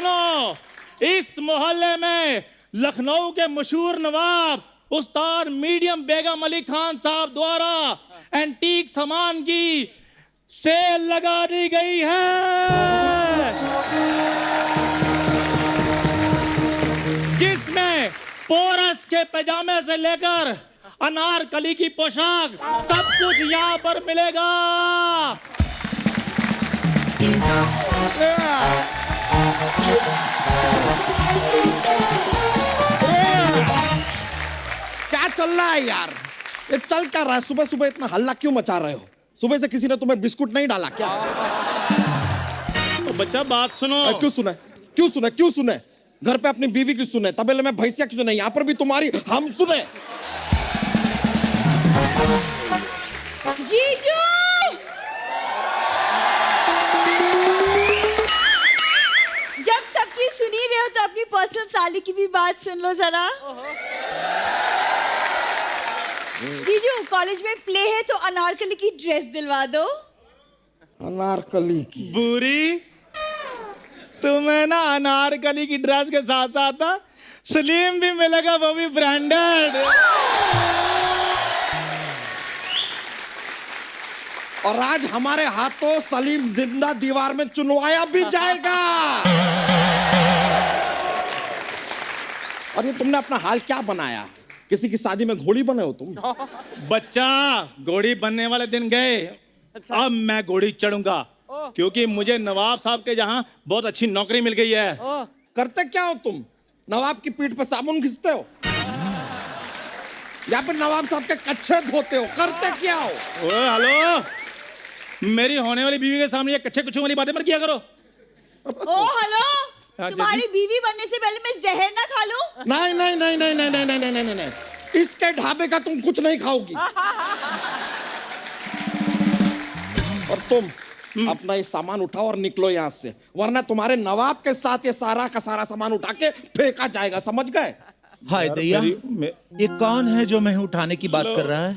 सुनो, इस मोहल्ले में लखनऊ के मशहूर नवाब उस्ताद मीडियम बेगम अली खान साहब द्वारा एंटीक सामान की सेल लगा दी गई है, जिसमें पोरस के पैजामे से लेकर अनारकली की पोशाक सब कुछ यहाँ पर मिलेगा। क्या चल रहा है यार? ये चल क्या रहा है? सुबह सुबह इतना हल्ला क्यों मचा रहे हो? सुबह से किसी ने तुम्हें बिस्कुट नहीं डाला क्या? तो बच्चा बात सुनो। क्यों सुने? क्यों सुने? क्यों सुने? घर पे अपनी बीवी की सुने, तबेले में भैंसिया की सुने, यहाँ पर भी तुम्हारी हम सुने। जीजू! जब सबकी सुनी रहे हो तो अपनी पर्सनल साली की भी बात सुन लो जरा। जीजू, कॉलेज में प्ले है तो अनारकली की ड्रेस दिलवा दो। अनारकली की? बुरी, तुम्हें ना अनारकली की ड्रेस के साथ साथ ना सलीम भी मिलेगा, वो भी ब्रांडेड। और आज हमारे हाथों सलीम जिंदा दीवार में चुनवाया भी जाएगा। और ये तुमने अपना हाल क्या बनाया? किसी की शादी में घोड़ी बने हो तुम? बच्चा, घोड़ी बनने वाले दिन गए। अब मैं घोड़ी चढ़ूंगा, क्योंकि मुझे नवाब साहब के जहां बहुत अच्छी नौकरी मिल गई है। करते क्या हो तुम? नवाब की पीठ पे साबुन घिसते हो या फिर नवाब साहब के कच्छे धोते हो? करते क्या हो? ओए हेलो, मेरी होने वाली बीवी के सामने ये कच्चे कुछों वाली बातें मत किया करो। ओ हेलो, तुम्हारी बीवी बनने से पहले मैं जहर ना खा लूं? नहीं नहीं नहीं नहीं नहीं नहीं नहीं नहीं नहीं नहीं, इसके ढाबे का तुम कुछ नहीं खाओगी। और तुम अपना ये सामान उठाओ और निकलो यहाँ से, वरना तुम्हारे नवाब के साथ ये सारा का सारा सामान उठा के फेंका जाएगा, समझ गए? हाय दैया, ये कौन है जो मैं उठाने की बात कर रहा है?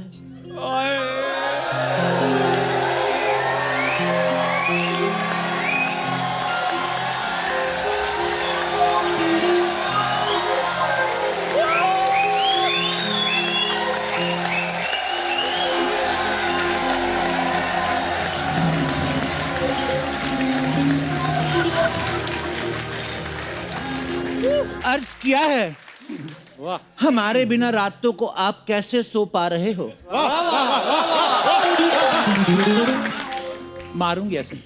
अर्ज किया है, हमारे बिना रातों को आप कैसे सो पा रहे हो? मारूंगी ऐसे।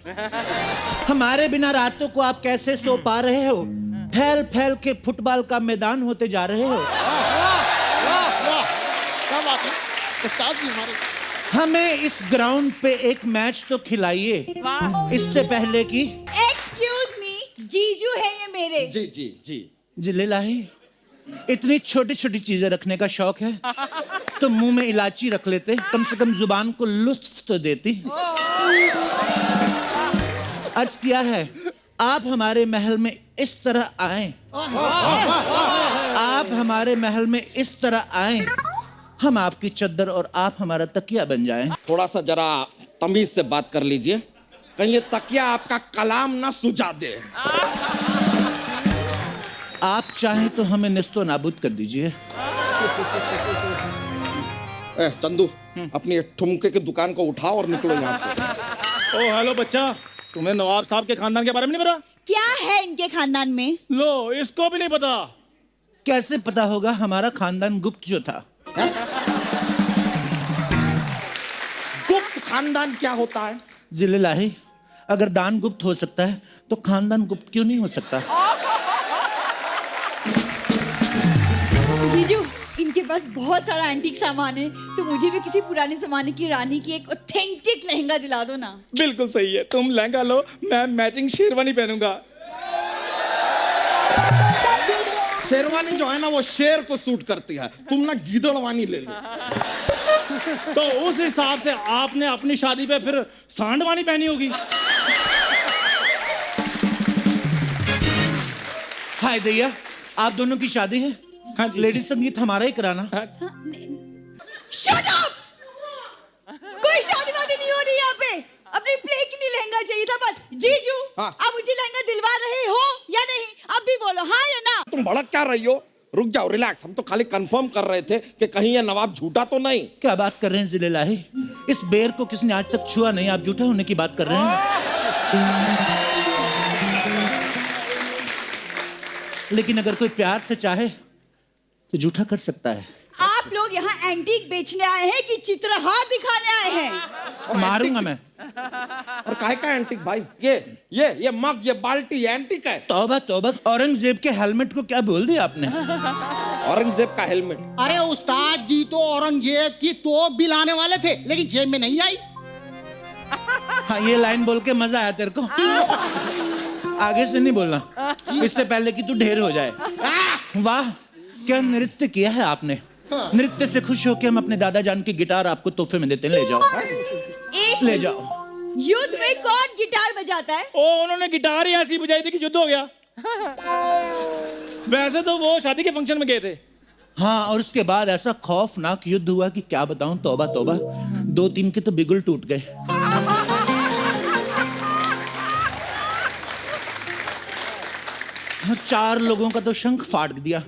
हमारे बिना रातों को आप कैसे सो पा रहे हो? फैल फैल के फुटबॉल का मैदान होते जा रहे हो। क्या बात है उस्ताद जी हमारे? हमें इस ग्राउंड पे एक मैच तो खिलाइए, इससे पहले कि। एक्सक्यूज मी, जीजू है ये मेरे। जी जी जी। जिलेलाही, इतनी छोटी छोटी चीजें रखने का शौक है तो मुंह में इलायची रख लेते, कम से कम जुबान को लुत्फ तो देती। अर्ज किया है, आप हमारे महल में इस तरह आए, आप हमारे महल में इस तरह आए, हम आपकी चद्दर और आप हमारा तकिया बन जाएं। थोड़ा सा जरा तमीज से बात कर लीजिए, कहीं ये तकिया आपका कलाम ना सुझा दे। आप चाहें तो हमें निस्तो नाबूद कर दीजिए। चंदू, अपनी ठुमके की दुकान को उठाओ और निकलो यहाँ से। ओ हेलो बच्चा, तुम्हें नवाब साहब के खानदान के बारे में नहीं पता? क्या है इनके खानदान में? लो, इसको भी नहीं पता। कैसे पता होगा? हमारा खानदान गुप्त जो था। गुप्त खानदान क्या होता है? जिलेलाही, अगर दान गुप्त हो सकता है तो खानदान गुप्त क्यों नहीं हो सकता? जीजू, इनके पास बहुत सारा एंटीक सामान है, तो मुझे भी किसी पुराने जमाने की रानी की एक ऑथेंटिक लहंगा दिला दो ना। बिल्कुल सही है, तुम लहंगा लो, मैं मैचिंग शेरवानी पहनूंगा। शेरवानी जो है ना वो शेर को सूट करती है, तुम ना गीदड़वानी ले लो। तो उस हिसाब से आपने अपनी शादी पे फिर सांडवानी पहनी होगी। हाय दैया, आप दोनों की शादी है? हाँ जी। लेडी संगीत हमारा ही कराना। Shut up! कोई शादी वादी नहीं हो रही यहाँ पे। अपनी प्ले के लिए लहंगा बोलना चाहिए था बस। जीजू, हाँ। आप मुझे लहंगा दिलवा रहे हो या नहीं? अब भी बोलो हाँ या ना। तुम भड़क क्या रही हो? रुक जाओ, रिलैक्स। हम तो खाली कंफर्म कर रहे थे कि कहीं ये नवाब झूठा तो नहीं। क्या बात कर रहे हैं जिले लाही? इस बेर को किसने आज तक छुआ नहीं, आप झूठा होने की बात कर रहे हैं? लेकिन अगर कोई प्यार से चाहे तो झूठा कर सकता है। आप लोग यहाँ एंटीक बेचने आए हैं कि चित्रहार दिखाने आए हैं? मारूंगा मैं। और काहे का एंटीक भाई? ये मग, ये बाल्टी, ये एंटीक है। तौबा तौबा, औरंगजेब के हेलमेट को क्या बोल दिया आपने? औरंगजेब का हेलमेट? अरे उस्ताद जी तो औरंगजेब की तोप भी लाने वाले थे, लेकिन जेब में नहीं आई। हाँ, ये लाइन बोल के मजा आया तेरे को? आगे से नहीं बोलना, इससे पहले कि तू ढेर हो जाए। वाह, क्या नृत्य किया है आपने। नृत्य से खुश होकर हम अपने दादा जान की गिटार आपको तोहफे में देते हैं। ले जाओ, एक ले जाओ। युद्ध में कौन गिटार बजाता है? ओ, उन्होंने गिटार ही ऐसी बजाई थी कि युद्ध हो गया। वैसे तो वो शादी के फंक्शन में गए थे। हाँ, और उसके बाद ऐसा खौफनाक युद्ध हुआ कि क्या बताऊं। तौबा तौबा, 2-3 के तो बिगुल टूट गए। और 4 लोगों का तो शंख फाड़ दिया।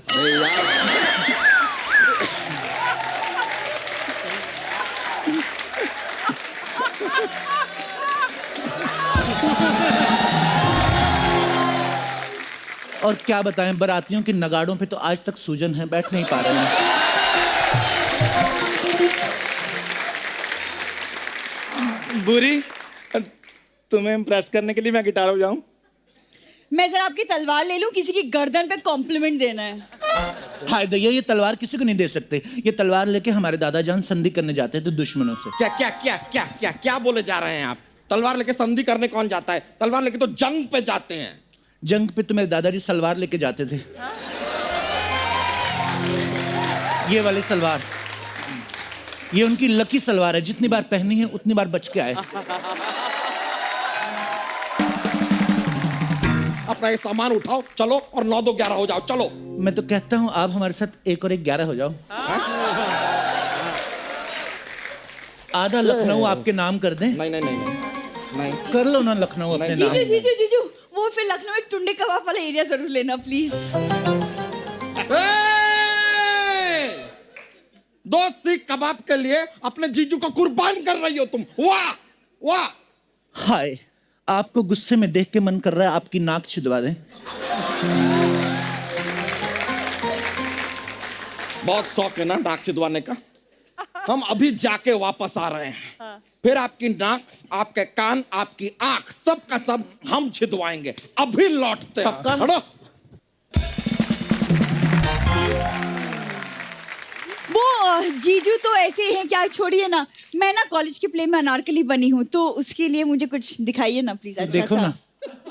और क्या बताएं, बारातियों की नगाड़ों पे तो आज तक सूजन है, बैठ नहीं पा रहे हैं। बुरी, तुम्हें इम्प्रेस करने के लिए मैं गिटार बजाऊं? मैं जरा आपकी तलवार ले लूं, किसी की गर्दन पे कॉम्प्लीमेंट देना है। हाय दैया, ये तलवार किसी को नहीं दे सकते। ये तलवार लेके हमारे दादा जान संधि करने जाते थे दुश्मनों से। क्या क्या क्या क्या क्या क्या बोले जा रहे हैं आप? तलवार लेके संधि करने कौन जाता है? तलवार लेके तो जंग पे जाते हैं। जंग पे तो मेरे दादाजी सलवार लेके जाते थे। ये वाली सलवार, ये उनकी लकी सलवार है। जितनी बार पहनी है उतनी बार बच के आए। अपना ये सामान उठाओ, चलो, और 9-2-11 हो जाओ, चलो। मैं तो कहता हूँ आप हमारे साथ 1 और 1 11 हो जाओ। आधा लखनऊ आपके नाम कर दें। नहीं नहीं नहीं नहीं, नहीं। कर लो ना लखनऊ अपने नाम। जीजू जीजू जीजू, वो फिर लखनऊ में टुंडे कबाब वाला एरिया जरूर लेना प्लीज। 2 सीख कबाब के लिए अपने जीजू को कुर्बान कर रही हो तुम। वाह वाह। हाय, आपको गुस्से में देख के मन कर रहा है आपकी नाक छिदवा दें। बहुत शौक है ना नाक छिदवाने का। हम अभी जाके वापस आ रहे हैं। फिर आपकी नाक, आपके कान, आपकी आंख, सब का सब हम छिदवाएंगे। अभी लौटते हैं। पक्का? हटो। वो जीजू तो ऐसे हैं, क्या छोड़िए ना। मैं ना कॉलेज के प्ले में अनारकली बनी हूँ, तो उसके लिए मुझे कुछ दिखाइए ना प्लीज। अच्छा देखो सा। ना।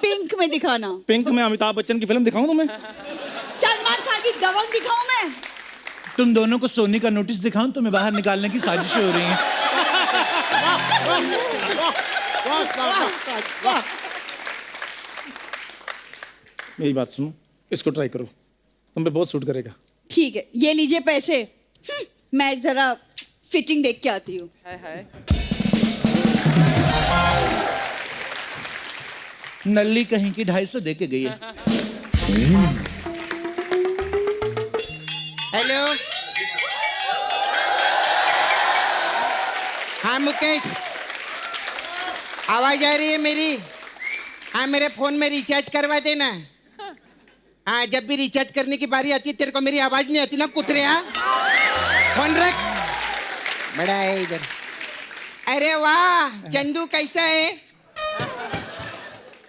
पिंक में दिखाना। पिंक में अमिताभ बच्चन की फिल्म दिखाऊं तुम्हें? सलमान खान की दबंग दिखाऊं मैं? तुम दोनों को सोने का नोटिस दिखाऊं? तुम्हें बाहर निकालने की साजिशें हो रही हैं। मेरी बात सुनो, इसको ट्राई करो, तुम पे बहुत सूट करेगा। ठीक है, ये लीजिए पैसे। मैं जरा फिटिंग देख के आती हूँ। नल्ली कहीं की 250 दे के गई है। हेलो, हाँ मुकेश, आवाज आ रही है मेरी? हाँ, मेरे फोन में रिचार्ज करवा देना। हाँ, जब भी रिचार्ज करने की बारी आती है तेरे को मेरी आवाज नहीं आती ना कुतरिया। फोन रख, बड़ा है इधर। अरे वाह, चंदू कैसा है?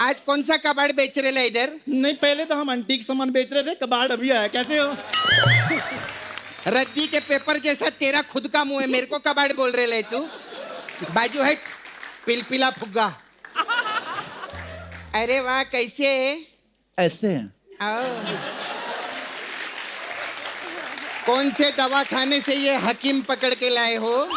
आज कौन सा कबाड़ बेच रहे ला इधर? नहीं, पहले तो हम एंटीक सामान बेच रहे थे, कबाड़ अभी आया। कैसे हो? रद्दी के पेपर जैसा तेरा खुद का मुंह है, मेरे को कबाड़ बोल रहे ले तू? बाजू हट, पिलपिला फुग्गा। अरे वाह, कैसे है? ऐसे हैं। आओ। कौन से दवाखाने से ये हकीम पकड़ के लाए हो?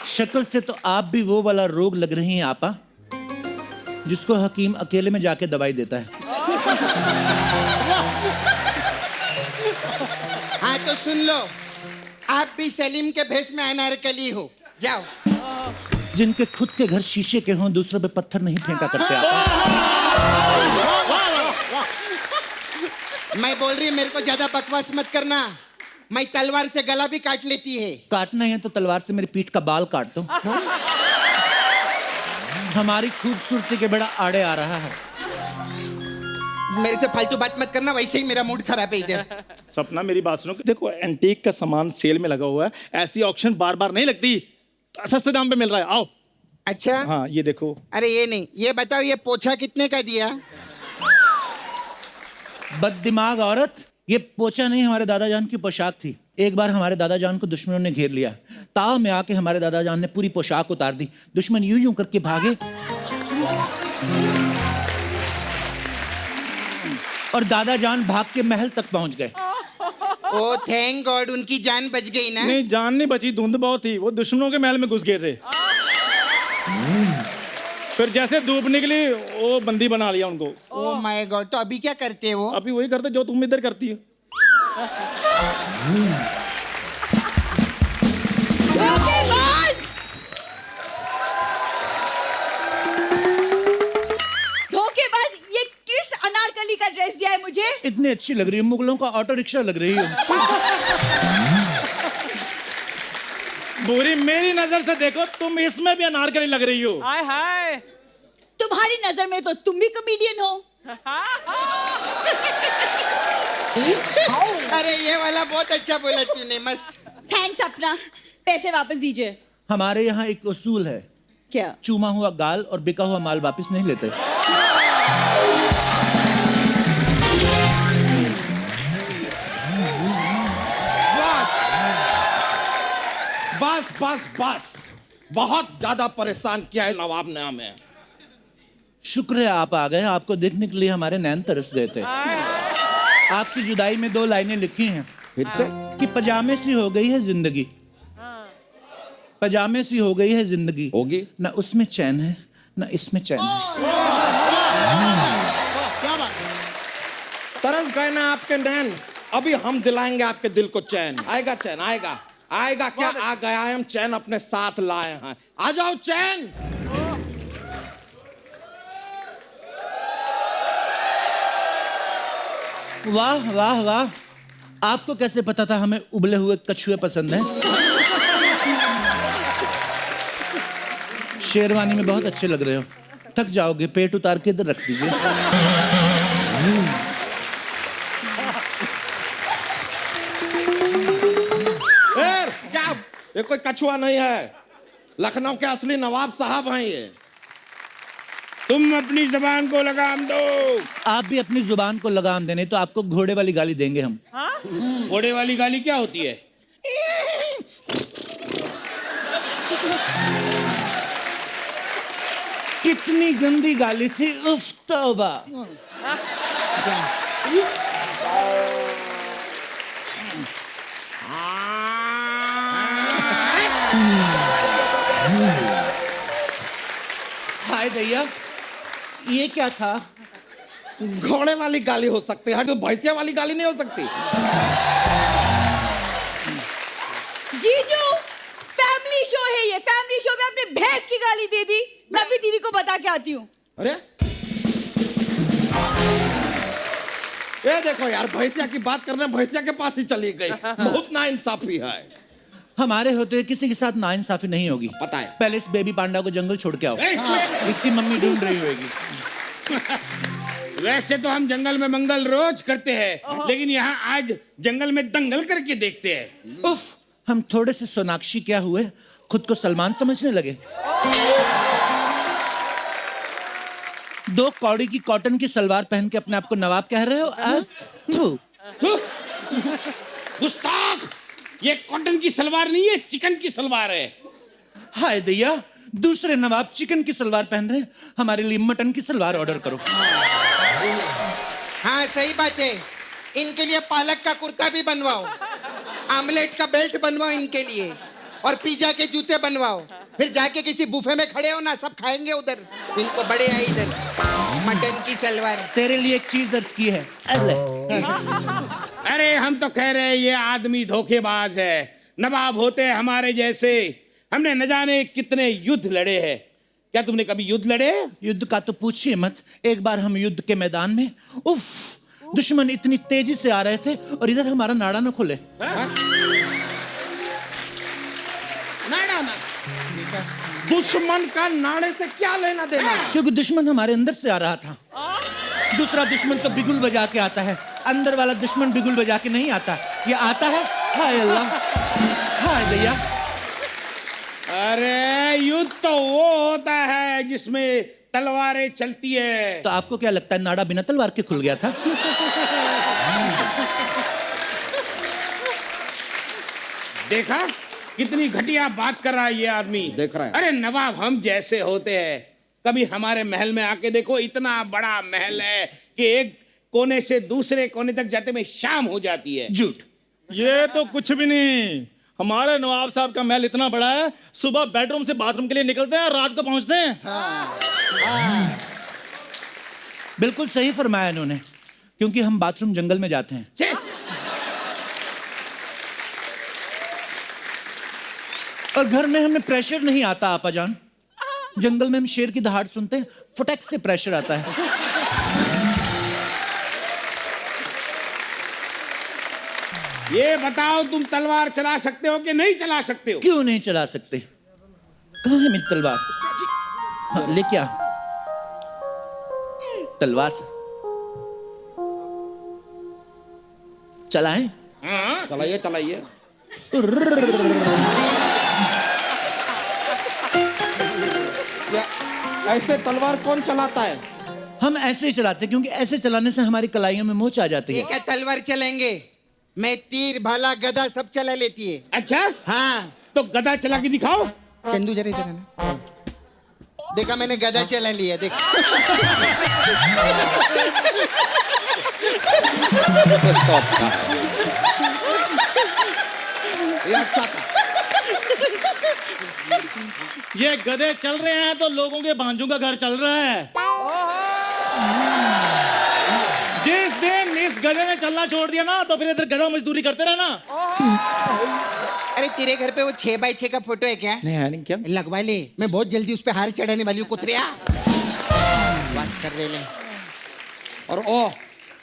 शक्ल से तो आप भी वो वाला रोग लग रही हैं आपा, जिसको हकीम अकेले में जाके दवाई देता है। हाँ तो सुन लो, आप भी सलीम के भेष में अनारकली हो। जाओ। जिनके खुद के घर शीशे के हों दूसरों पे पत्थर नहीं फेंका करते आप। मैं बोल रही हूँ मेरे को ज्यादा बकवास मत करना। मैं तलवार से गला भी काट लेती है। काटना है तो तलवार से मेरी पीठ का बाल काट दो। हमारी खूबसूरती के बड़ा आड़े आ रहा है। मेरे से फालतू बात मत करना, वैसे ही मेरा मूड खराब है इधर। सपना मेरी बात सुनो, देखो एंटीक का सामान सेल में लगा हुआ है, ऐसी ऑक्शन बार बार नहीं लगती, सस्ते दाम पे मिल रहा है, आओ। अच्छा हाँ ये देखो। अरे ये नहीं, ये बताओ ये पोछा कितने का दिया? बददिमाग औरत, ये पोछा नहीं हमारे दादाजान की पोशाक थी। एक बार हमारे दादाजान को दुश्मनों ने घेर लिया, ताव में आके हमारे दादाजान ने पूरी पोशाक उतार दी। दुश्मन यूं यूं करके भागे और दादाजान भाग के महल तक पहुंच गए। ओ थैंक गॉड, उनकी जान बच गई ना। नहीं जान नहीं बची, धुंध बहुत थी, वो दुश्मनों के महल में घुस गए थे। फिर जैसे धूप निकली वो बंदी बना लिया उनको। ओ माय गॉड, तो अभी क्या करते हो? अभी वही करते जो तुम इधर करती हो। धोखेबाज! धोखेबाज, ये किस अनारकली का ड्रेस दिया है मुझे? इतनी अच्छी लग रही है, मुगलों का ऑटो रिक्शा लग रही है। बुरी मेरी नजर से देखो, तुम इसमें भी अनारकली लग रही हो। हाय हाय। तुम्हारी नजर में तो तुम भी कॉमेडियन हो। अरे ये वाला बहुत अच्छा बोला तूने, मस्त। थैंक्स अपना, पैसे वापस दीजिए। हमारे यहाँ एक उसूल है, क्या? चूमा हुआ गाल और बिका हुआ माल वापस नहीं लेते। बस बस बस, बहुत ज्यादा परेशान किया है नवाब ने हमें। शुक्र है आप आ गए, आपको देखने के लिए हमारे नैन तरस गए थे। आपकी जुदाई में 2 लाइनें लिखी हैं फिर से कि पजामे सी हो गई है जिंदगी, पजामे सी हो गई है जिंदगी, होगी ना उसमें चैन है ना इसमें चैन है। तरस गए ना आपके नैन, अभी हम दिलाएंगे आपके दिल को चैन। आएगा चैन, आएगा आएगा। क्या आ गया है, हम चैन अपने साथ लाए हैं। आ जाओ चैन। वाह वाह वाह, आपको कैसे पता था हमें उबले हुए कछुए पसंद हैं? शेरवानी में बहुत अच्छे लग रहे हो। थक जाओगे, पेट उतार के इधर रख दीजिए। क्या ये कोई कछुआ नहीं है, लखनऊ के असली नवाब साहब हैं ये। तुम अपनी जबान को लगाम दो। आप भी अपनी जुबान को लगाम देने तो आपको घोड़े वाली गाली देंगे हम। घोड़े वाली गाली क्या होती है? कितनी गंदी गाली थी, उफ तौबा। हाय दैया, ये क्या था? घोड़े वाली गाली हो सकती है, तो भैंसिया वाली गाली नहीं हो सकती। जीजू, फैमिली शो है ये, फैमिली शो में आपने भैंस की गाली दे दी। मैं भी दीदी को बता के आती हूँ। अरे ये देखो यार, भैंसिया की बात करने भैंसिया के पास ही चली गई। बहुत नाइंसाफी है। हमारे होते हुए किसी के साथ नाइंसाफी नहीं होगी। पता है। पहले इस बेबी पांडा को जंगल छोड़ के आओ, इसकी मम्मी ढूंढ रही होगी। वैसे तो हम जंगल में मंगल रोज करते हैं, लेकिन यहाँ आज जंगल में दंगल करके देखते हैं। उफ, हम थोड़े से सोनाक्षी क्या हुए, खुद को सलमान समझने लगे। 2 कौड़ी की कॉटन की सलवार पहन के अपने आप को नवाब कह रहे हो? थू। गुस्ताख, ये कॉटन की सलवार नहीं है, चिकन की सलवार है। हाय दैया, दूसरे नवाब चिकन की सलवार पहन रहे हैं, हमारे लिए मटन की सलवार ऑर्डर करो। हाँ सही बात है, इनके लिए पालक का कुर्ता भी बनवाओ, आमलेट का बेल्ट बनवाओ इनके लिए, और पिज्जा के जूते बनवाओ। फिर जाके किसी बुफे में खड़े हो ना, सब खाएंगे उधर। इनको बड़े है इधर मटन की सलवार। तेरे लिए एक चीज अर्ज की है। अरे हम तो कह रहे हैं ये आदमी धोखेबाज है। नवाब होते हमारे जैसे, हमने न जाने कितने युद्ध लड़े हैं। क्या तुमने कभी युद्ध लड़े? युद्ध का तो पूछिए मत। एक बार हम युद्ध के मैदान में, उफ, दुश्मन इतनी तेजी से आ रहे थे और इधर हमारा नाड़ा न खुले। नाड़ा ना। दुश्मन का नाड़े से क्या लेना देना? क्योंकि दुश्मन हमारे अंदर से आ रहा था। दूसरा दुश्मन तो बिगुल बजा के आता है, अंदर वाला दुश्मन बिगुल बजा के नहीं आता। ये आता है, हाय अल्लाह, हाय दैया। अरे युद्ध तो वो होता है जिसमें तलवारें चलती है। तो आपको क्या लगता है नाड़ा बिना तलवार के खुल गया था? देखा कितनी घटिया बात कर रहा है ये आदमी। देख रहा है। अरे नवाब हम जैसे होते हैं, कभी हमारे महल में आके देखो, इतना बड़ा महल है कि एक कोने से दूसरे कोने तक जाते में शाम हो जाती है। झूठ। ये तो कुछ भी नहीं। हमारे नवाब साहब का महल इतना बड़ा है, सुबह बेडरूम से बाथरूम के लिए निकलते हैं, रात को पहुंचते हैं। बिल्कुल सही फरमाया इन्होंने, क्योंकि हम बाथरूम जंगल में जाते हैं। छे! और घर में हमें प्रेशर नहीं आता आपा जान। जंगल में हम शेर की दहाड़ सुनते हैं, फटक से प्रेशर आता है। ये बताओ तुम तलवार चला सकते हो कि नहीं चला सकते हो? क्यों नहीं चला सकते? कहाँ है मेरी तलवार? हाँ, ले क्या? तलवार चलाएं? हाँ? चलाइए चलाइए। ऐसे तलवार कौन चलाता है? हम ऐसे ही चलाते हैं, क्योंकि ऐसे चलाने से हमारी कलाइयों में मोच आ जाती ये है। क्या तलवार चलेंगे? मैं तीर भाला गदा सब चला लेती है। अच्छा, हाँ, तो गदा चला के दिखाओ। चंदू जरा इधर आना। देखा मैंने गदा चला लिया, देख। ये अच्छा था। ये गधे चल रहे हैं तो लोगों के भांजों का घर चल रहा है। जिस दिन इस गधे ने चलना छोड़ दिया ना, तो फिर इधर गधा मजदूरी करते रहना। अरे तेरे घर पे वो 6x6 का फोटो है क्या? नहीं है नहीं क्या? लगवा ले, मैं बहुत जल्दी उस पे हार चढ़ाने वाली हूँ। कुतरिया बात कर रहे ले। और ओ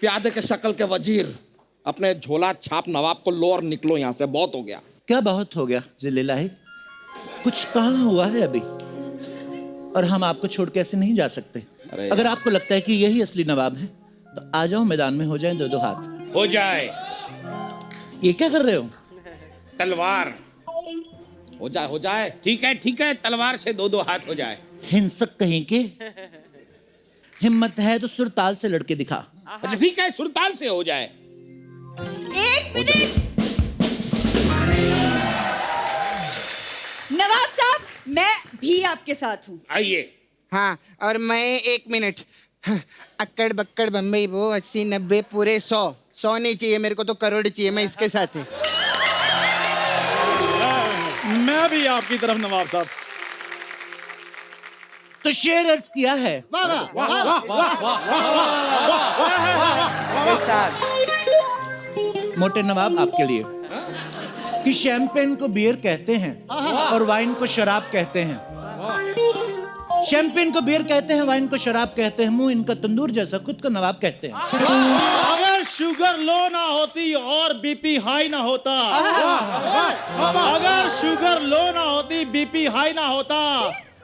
प्यादे के शक्ल के वजीर, अपने झोला छाप नवाब को लो और निकलो यहाँ से, बहुत हो गया। क्या बहुत हो गया जिलेलाही? कुछ कहाँ हुआ है अभी? और हम आपको छोड़ के ऐसे नहीं जा सकते। अरे अगर आपको लगता है कि यही असली नवाब है, तो आ जाओ मैदान में, हो जाए दो दो हाथ। हो जाए। ये क्या कर रहे हो? तलवार। हो जाए हो जाए। ठीक है, तलवार से दो दो हाथ हो जाए। हिंसक कहीं के। हिम्मत है तो सुरताल से लड़के दिखा। अच्छा ठीक है, सुरताल से हो जाए। 1 मिनट। नवाब साहब, मैं भी आपके साथ हूँ। आइए। हाँ, और मैं 1 मिनट। अक्कड़ बक्कड़ बम्बई वो 80 90 पूरे 100 नहीं चाहिए मेरे को, तो करोड़ चाहिए। मैं इसके साथ है। मैं भी आपकी तरफ नवाब साहब। तो शेर अर्ज किया है। मोटे नवाब आपके लिए कि शैंपेन को बियर कहते हैं और वाइन को शराब कहते हैं। शैंपेन को बियर कहते हैं, वाइन को शराब कहते हैं। मुंह इनका तंदूर जैसा, खुद को नवाब कहते हैं। अगर शुगर लो ना होती और बीपी हाई ना होता, अगर शुगर लो ना होती, बीपी हाई ना होता,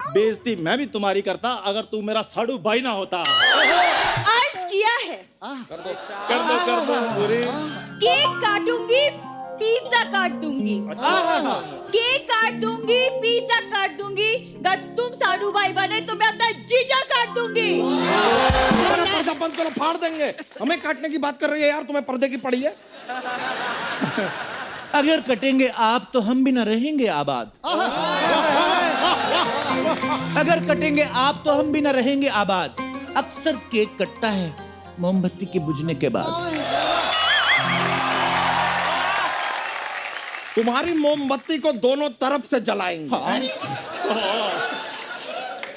बेइज्जती मैं भी तुम्हारी करता अगर तू मेरा साड़ू भाई ना होता। अर्ज किया है। कर दो बुरी। केक काटूंगी, पिज्जा काट दूंगी। केक काट दूंगी, पिज्जा काट दूंगी। अगर तुम साड़ू भाई बने तो मैं अपना जीजा काट दूंगी। पर्दा बंद करो, फाड़ देंगे। हमें काटने की बात कर रही है यार, तुम्हें पर्दे की पड़ी है। अगर कटेंगे आप तो हम भी ना रहेंगे आबाद। अगर कटेंगे आप तो हम भी ना रहेंगे आबाद। अक्सर केक कटता है मोमबत्ती के बुझने के बाद। तुम्हारी मोमबत्ती को दोनों तरफ से जलाएंगे।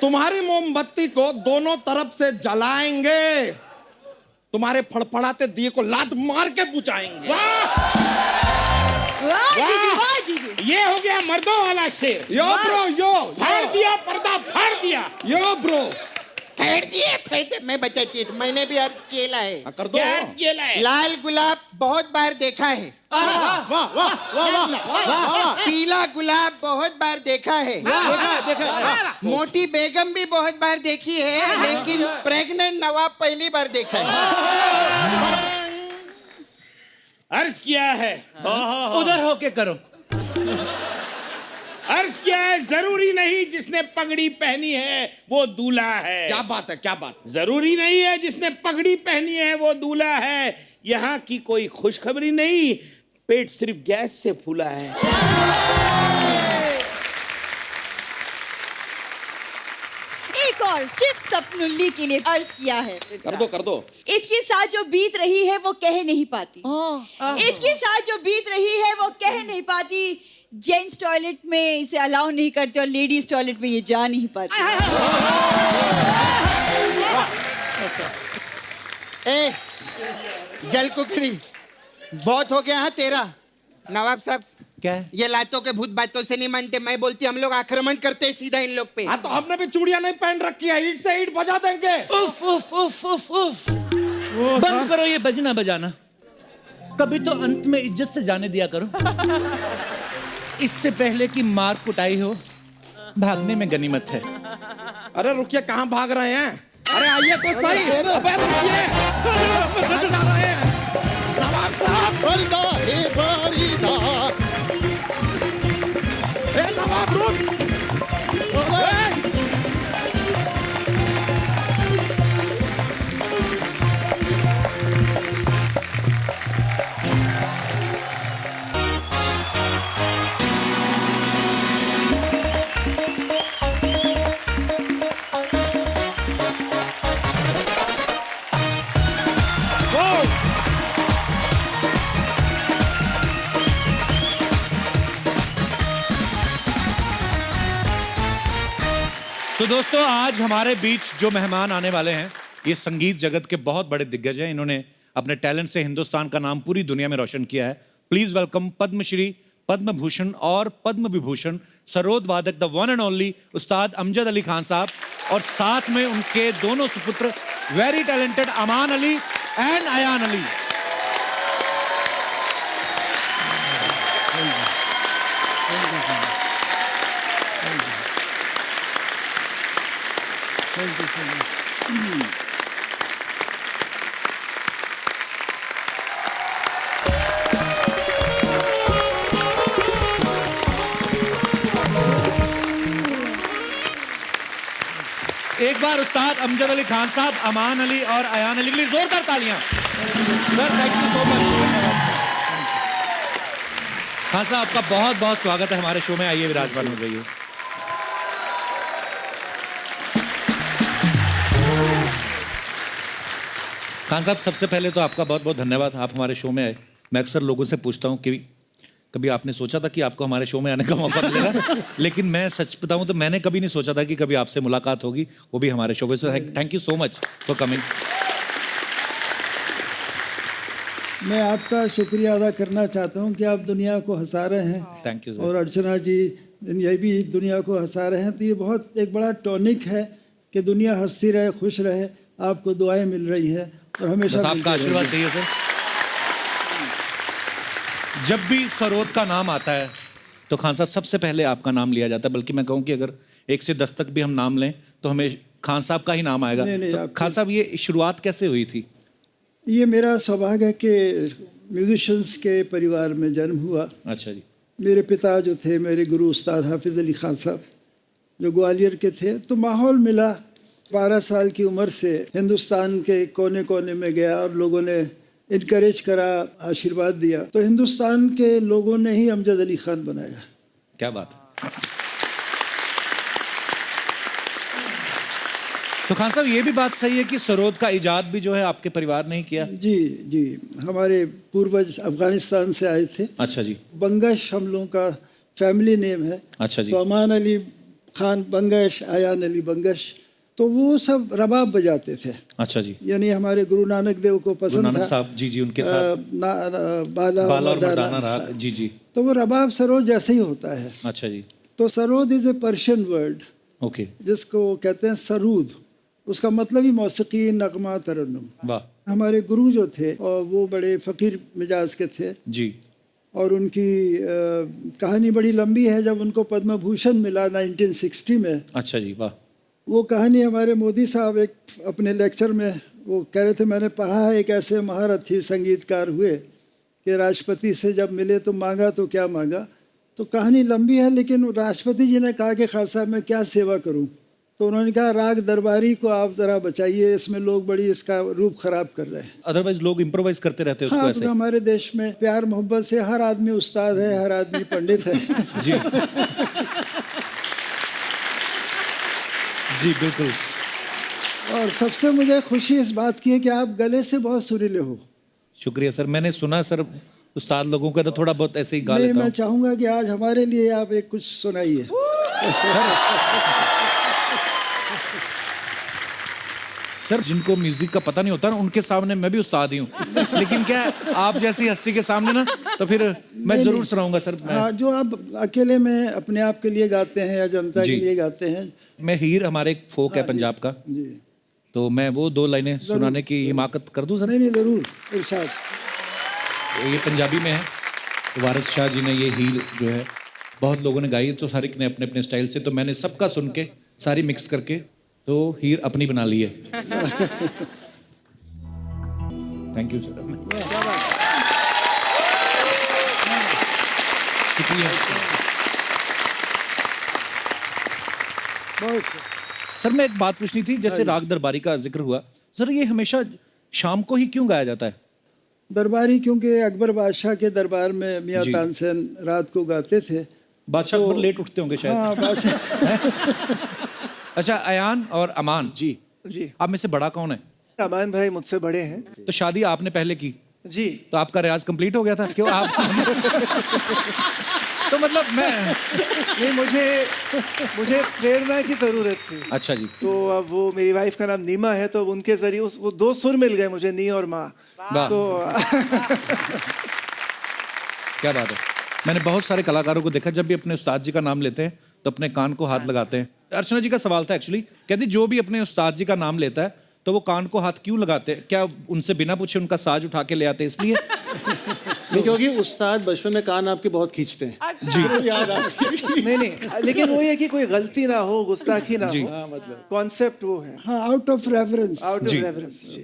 तुम्हारी मोमबत्ती को दोनों तरफ से जलाएंगे। तुम्हारे फड़फड़ाते दिए को लात मार के बुझाएंगे। वाह जीजू, वाह जीजू। ये हो गया मर्दों वाला शेर। यो ब्रो यो फाड़ दिया पर्दा, फाड़ दिया। यो ब्रो फेर दिए मैं बताती हूँ, मैंने भी अर्ज किया है। कर दो। क्या ये लाए? लाल गुलाब बहुत बार देखा है, पीला गुलाब बहुत बार देखा है, मोटी बेगम भी बहुत बार देखी है, लेकिन प्रेग्नेंट नवाब पहली बार देखा है। अर्ज किया है, उधर होके करो। अर्ज किया है, जरूरी नहीं जिसने पगड़ी पहनी है वो दूल्हा है। क्या बात है, क्या बात। जरूरी नहीं है जिसने पगड़ी पहनी है वो दूल्हा है। यहाँ की कोई खुशखबरी नहीं, पेट सिर्फ गैस से फूला है। एक और सिर्फ सपनुल्ली के लिए अर्ज किया है। कर दो कर दो। इसके साथ जो बीत रही है वो कह नहीं पाती, इसके साथ जो बीत रही है वो कह नहीं पाती। जेंट्स टॉयलेट में इसे अलाउ नहीं करते और लेडीज टॉयलेट में ये जा नहीं पाती। ए जल कुकड़ी बहुत हो गया है तेरा। नवाब साहब क्या है? ये लातों के भूत बातों से नहीं मानते, मैं बोलती हम लोग आक्रमण करते हैं सीधा इन लोग पे। हाँ तो हमने भी चूड़ियां नहीं पहन रखी है, ईंट से ईंट बजा देंगे। उफ उफ उफ उफ उफ। बंद करो ये बजना बजाना, कभी तो अंत में इज्जत से जाने दिया करो। इससे पहले कि मार कुटाई हो, भागने में गनीमत है। अरे रुकिए, कहाँ भाग रहे हैं? अरे आइए तो सही। अबे रुकिए, कहाँ जा रहे हैं? नवाब साहब बंदा है बारीदा। ए नवाब रुक। तो दोस्तों, आज हमारे बीच जो मेहमान आने वाले हैं ये संगीत जगत के बहुत बड़े दिग्गज हैं। इन्होंने अपने टैलेंट से हिंदुस्तान का नाम पूरी दुनिया में रोशन किया है। प्लीज वेलकम पद्मश्री, पद्म भूषण और पद्म विभूषण सरोद वादक द वन एंड ओनली उस्ताद अमजद अली खान साहब, और साथ में उनके दोनों सुपुत्र very talented Amaan Ali and Ayaan Ali. एक बार उस्ताद अमजद अली खान साहब, अमान अली और अयान अली के लिए जोरदार तालियां। Sir thank you so much. Khan साहब आपका बहुत बहुत स्वागत है हमारे शो में। आइए विराजमान हो जाइए। खान साहब सबसे पहले तो आपका बहुत बहुत धन्यवाद, आप हमारे शो में आए। मैं अक्सर लोगों से पूछता हूँ कि कभी आपने सोचा था कि आपको हमारे शो में आने का मौका मिलेगा, लेकिन मैं सच बताऊं तो मैंने कभी नहीं सोचा था कि कभी आपसे मुलाकात होगी, वो भी हमारे शो पे। So thank you so much for coming. मैं आपका शुक्रिया अदा करना चाहता हूं कि आप दुनिया को हंसा रहे हैं। Thank you sir. और अर्चना जी ये भी दुनिया को हंसा रहे हैं, तो ये बहुत एक बड़ा टॉनिक है कि दुनिया हंसती रहे, खुश रहे। आपको दुआएं मिल रही है और हमेशा आपका आशीर्वाद चाहिए सर। जब भी सरोद का नाम आता है तो खान साहब सबसे पहले आपका नाम लिया जाता है, बल्कि मैं कहूँ कि अगर 1 से 10 तक भी हम नाम लें तो हमें खान साहब का ही नाम आएगा। तो खान साहब ये शुरुआत कैसे हुई थी? ये मेरा सौभाग्य है कि म्यूजिशंस के परिवार में जन्म हुआ। अच्छा जी। मेरे पिता जो थे मेरे गुरु उस्ताद हाफिज़ अली खान साहब, जो ग्वालियर के थे, तो माहौल मिला। 12 साल की उम्र से हिंदुस्तान के कोने कोने में गया और लोगों ने इनकरेज करा, आशीर्वाद दिया, तो हिंदुस्तान के लोगों ने ही अमजद अली खान बनाया। क्या बात। तो खान साहब ये भी बात सही है कि सरोद का इजाद भी जो है आपके परिवार ने ही किया? जी जी, हमारे पूर्वज अफगानिस्तान से आए थे। अच्छा जी। बंगश हम लोगों का फैमिली नेम है। अच्छा जी। तो अमान अली खान बंगश, अयान अली बंगश, तो वो सब रबाब बजाते थे, अच्छा जी। यानी हमारे गुरु नानक देव को गुरु पसंद नानक था। साहब जी जी उनके साथ बाला बाला और मर्दाना मर्दाना राग, जी जी। तो वो रबाब सरोद जैसे ही होता है। अच्छा जी, तो sarod is a Persian word okay, जिसको कहते हैं सरूद, उसका मतलब ही मौसीकी, नगमा, तरन्नुम। वाह हमारे गुरु जो थे और वो बड़े फ़कीर मिजाज के थे, जी, और उनकी कहानी बड़ी लंबी है। जब उनको पद्म भूषण मिला 1960 में, अच्छा जी, वाह, वो कहानी हमारे मोदी साहब एक अपने लेक्चर में वो कह रहे थे, मैंने पढ़ा है एक ऐसे महारथी संगीतकार हुए कि राष्ट्रपति से जब मिले तो मांगा तो क्या मांगा। तो कहानी लंबी है, लेकिन राष्ट्रपति जी ने कहा कि खान साहब मैं क्या सेवा करूं, तो उन्होंने कहा राग दरबारी को आप ज़रा बचाइए, इसमें लोग बड़ी इसका रूप खराब कर रहे हैं। अदरवाइज लोग इम्प्रोवाइज करते रहते हैं उसको हाँ, ऐसे। तो हमारे देश में प्यार मोहब्बत से हर आदमी उस्ताद है, हर आदमी पंडित है। जी जी बिल्कुल। और सबसे मुझे खुशी इस बात की है कि आप गले से बहुत सुरीले हो। शुक्रिया सर, मैंने सुना सर उस्ताद लोगों का तो थोड़ा बहुत ऐसे ही गा नहीं, लेता मैं हूँ। चाहूंगा कि आज हमारे लिए आप एक कुछ सुनाइए। सर जिनको म्यूजिक का पता नहीं होता ना, उनके सामने मैं भी उस्ताद ही हूँ, लेकिन क्या है, आप जैसी हस्ती के सामने ना, तो फिर मैं जरूर सुनाऊंगा सर। हाँ, जो आप अकेले में अपने आप के लिए गाते हैं या जनता के जी। लिए गाते हैं। मैं हीर हमारे एक फोक है पंजाब का, जी, तो मैं वो 2 लाइनें सुनाने की हिमाकत कर दूं सर। नहीं नहीं, जरूर, इरशाद। तो ये पंजाबी में है। तो वारिस शाह जी ने ये हीर जो है बहुत लोगों ने गाई, तो हर एक ने अपने अपने स्टाइल से, तो मैंने सबका सुन के सारी मिक्स करके तो हीर अपनी बना ली है। Thank you sir. शुक्रिया बहुत सर। मैं एक बात पूछनी थी, जैसे राग दरबारी का जिक्र हुआ सर, ये हमेशा शाम को ही क्यों गाया जाता है? दरबारी, क्योंकि अकबर बादशाह के दरबार में मियाँ जी। तानसेन रात को गाते थे। बादशाह अकबर लेट उठते होंगे शायद। हाँ, बादशाह। अच्छा, अयान और अमान जी, जी, आप में से बड़ा कौन है? अमान भाई मुझसे बड़े हैं। तो शादी आपने पहले की, जी, तो आपका रियाज कंप्लीट हो गया था क्यों आप? तो मतलब मैं नहीं, मुझे प्रेरणा की ज़रूरत थी। अच्छा जी, तो अब वो मेरी वाइफ का नाम नीमा है, तो उनके जरिए वो 2 सुर मिल गए मुझे, नी और माँ। वाह। तो क्या बात है। मैंने बहुत सारे कलाकारों को देखा, जब भी अपने उस्ताद जी का नाम लेते हैं तो अपने कान को हाथ लगाते हैं। अर्चना जी का सवाल था एक्चुअली, कहती जो भी अपने उस्ताद जी का नाम लेता है तो वो कान को हाथ क्यों लगाते हैं? क्या उनसे बिना पूछे उनका साज उठा के ले आते हैं इसलिए? नहीं, क्योंकि उस्ताद बचपन में कान आपके बहुत खींचते हैं। जी याद आती है। नहीं, लेकिन वो ये कि कोई गलती ना हो, गुस्ताखी ना जी। हो, मतलब कॉन्सेप्ट वो है, हाँ, out of reference. Out of जी। रेफरेंस। जी,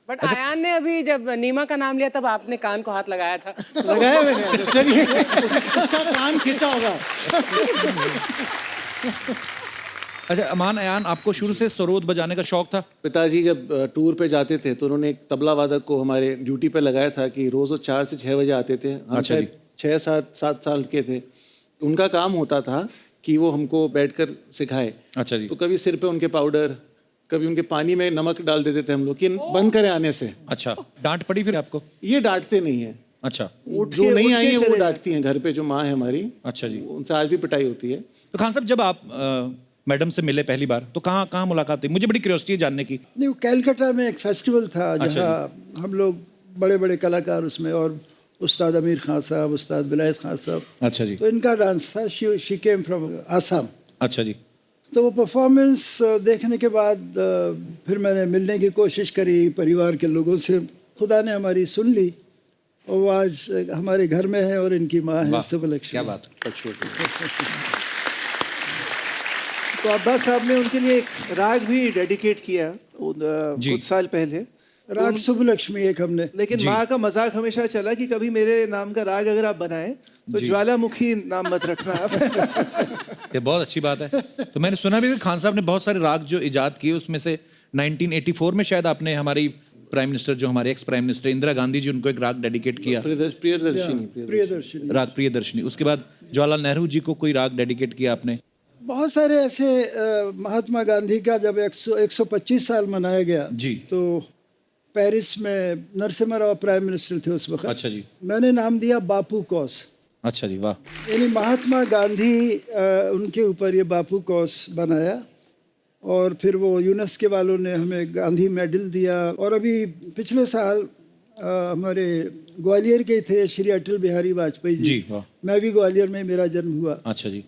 बट आयान ने अभी जब नीमा का नाम लिया तब आपने कान को हाथ लगाया था। लगाए मैंने। चलिए, उसका कान खींचा होगा। अच्छा अमान, अयान, आपको शुरू से सरोद बजाने का शौक था? पिताजी जब टूर पे जाते थे तो उन्होंने एक तबला वादक को हमारे ड्यूटी पे लगाया था कि रोज़ वो 4 से 6 बजे आते थे। हम अच्छा जी। 6-7 साल के थे। उनका काम होता था कि वो हमको बैठकर सिखाए। अच्छा जी, तो कभी सिर पे उनके पाउडर, कभी उनके पानी में नमक डाल देते थे हम लोग कि बंद करें आने से। अच्छा, डांट पड़ी फिर आपको? ये डांटते नहीं है, अच्छा जो नहीं आई है वो डांटती हैं। घर पे जो माँ है हमारी, अच्छा जी। उनसे आज भी पिटाई होती है। तो खान साहब, जब आप मैडम से मिले पहली बार तो कहाँ मुलाकात हुई? मुझे बड़ी क्यूरियोसिटी है जानने की। नहीं, वो कैलकाटा में एक फेस्टिवल था अच्छा जहाँ हम लोग बड़े बड़े कलाकार उसमें, और उस्ताद अमीर खान साहब, उस्ताद विलायत खान साहब, अच्छा जी, तो इनका डांस था। She came from Assam. अच्छा जी, तो वो परफॉर्मेंस देखने के बाद फिर मैंने मिलने की कोशिश करी परिवार के लोगों से। खुदा ने हमारी सुन ली और वो आज हमारे घर में है और इनकी माँ है सुबलक्ष्मी। क्या बात है। तो अब्बास साहब ने उनके लिए एक राग भी डेडिकेट किया जी। कुछ साल पहले, राग सुबलक्ष्मी एक हमने। लेकिन माँ का मजाक हमेशा चला कि कभी मेरे नाम का राग अगर आप बनाएं तो ज्वालामुखी नाम मत रखना आप। ये बहुत अच्छी बात है। तो मैंने सुना भी कि खान साहब ने बहुत सारे राग जो इजाद किए, उसमें से 1984 में शायद आपने हमारी प्राइम मिनिस्टर, जो हमारे ex prime minister Indira Gandhi ji, उनको एक राग डेडिकेट किया, प्रियदर्शिनी। राग प्रियदर्शनी। उसके बाद जवाहरलाल नेहरू जी को कोई राग डेडिकेट किया आपने? बहुत सारे ऐसे महात्मा गांधी का जब 125 साल मनाया गया जी, तो पेरिस में नरसिम्हा राव प्राइम मिनिस्टर थे उस वक्त। अच्छा जी, मैंने नाम दिया बापू कौस। अच्छा जी, वाह। यानी महात्मा गांधी उनके ऊपर ये बापू कौस बनाया। और फिर वो यूनेस्को वालों ने हमें गांधी मेडल दिया। और अभी पिछले साल हमारे ग्वालियर के थे श्री अटल बिहारी वाजपेयी जी, वाह। मैं भी ग्वालियर में मेरा जन्म हुआ, अच्छा जी,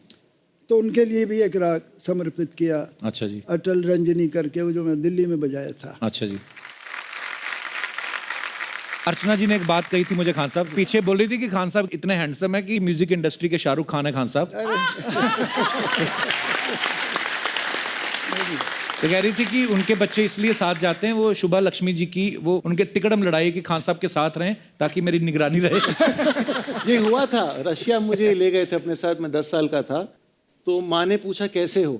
तो उनके लिए भी एक राग समर्पित किया, अच्छा जी, अटल रंजनी करके, वो जो मैं दिल्ली में बजाया था। अच्छा जी। अर्चना जी ने एक बात कही थी मुझे, खान साहब पीछे बोल रही थी कि खान साहब इतने हैंडसम है कि म्यूजिक इंडस्ट्री के शाहरुख खान है खान साहब। तो कह रही थी कि उनके बच्चे इसलिए साथ जाते हैं, वो शुभा लक्ष्मी जी की वो उनके तिकड़म लड़ाई कि खान साहब के साथ रहें ताकि मेरी निगरानी रहे। ये हुआ था, रशिया मुझे ले गए थे अपने साथ, मैं 10 साल का था। तो माँ ने पूछा कैसे हो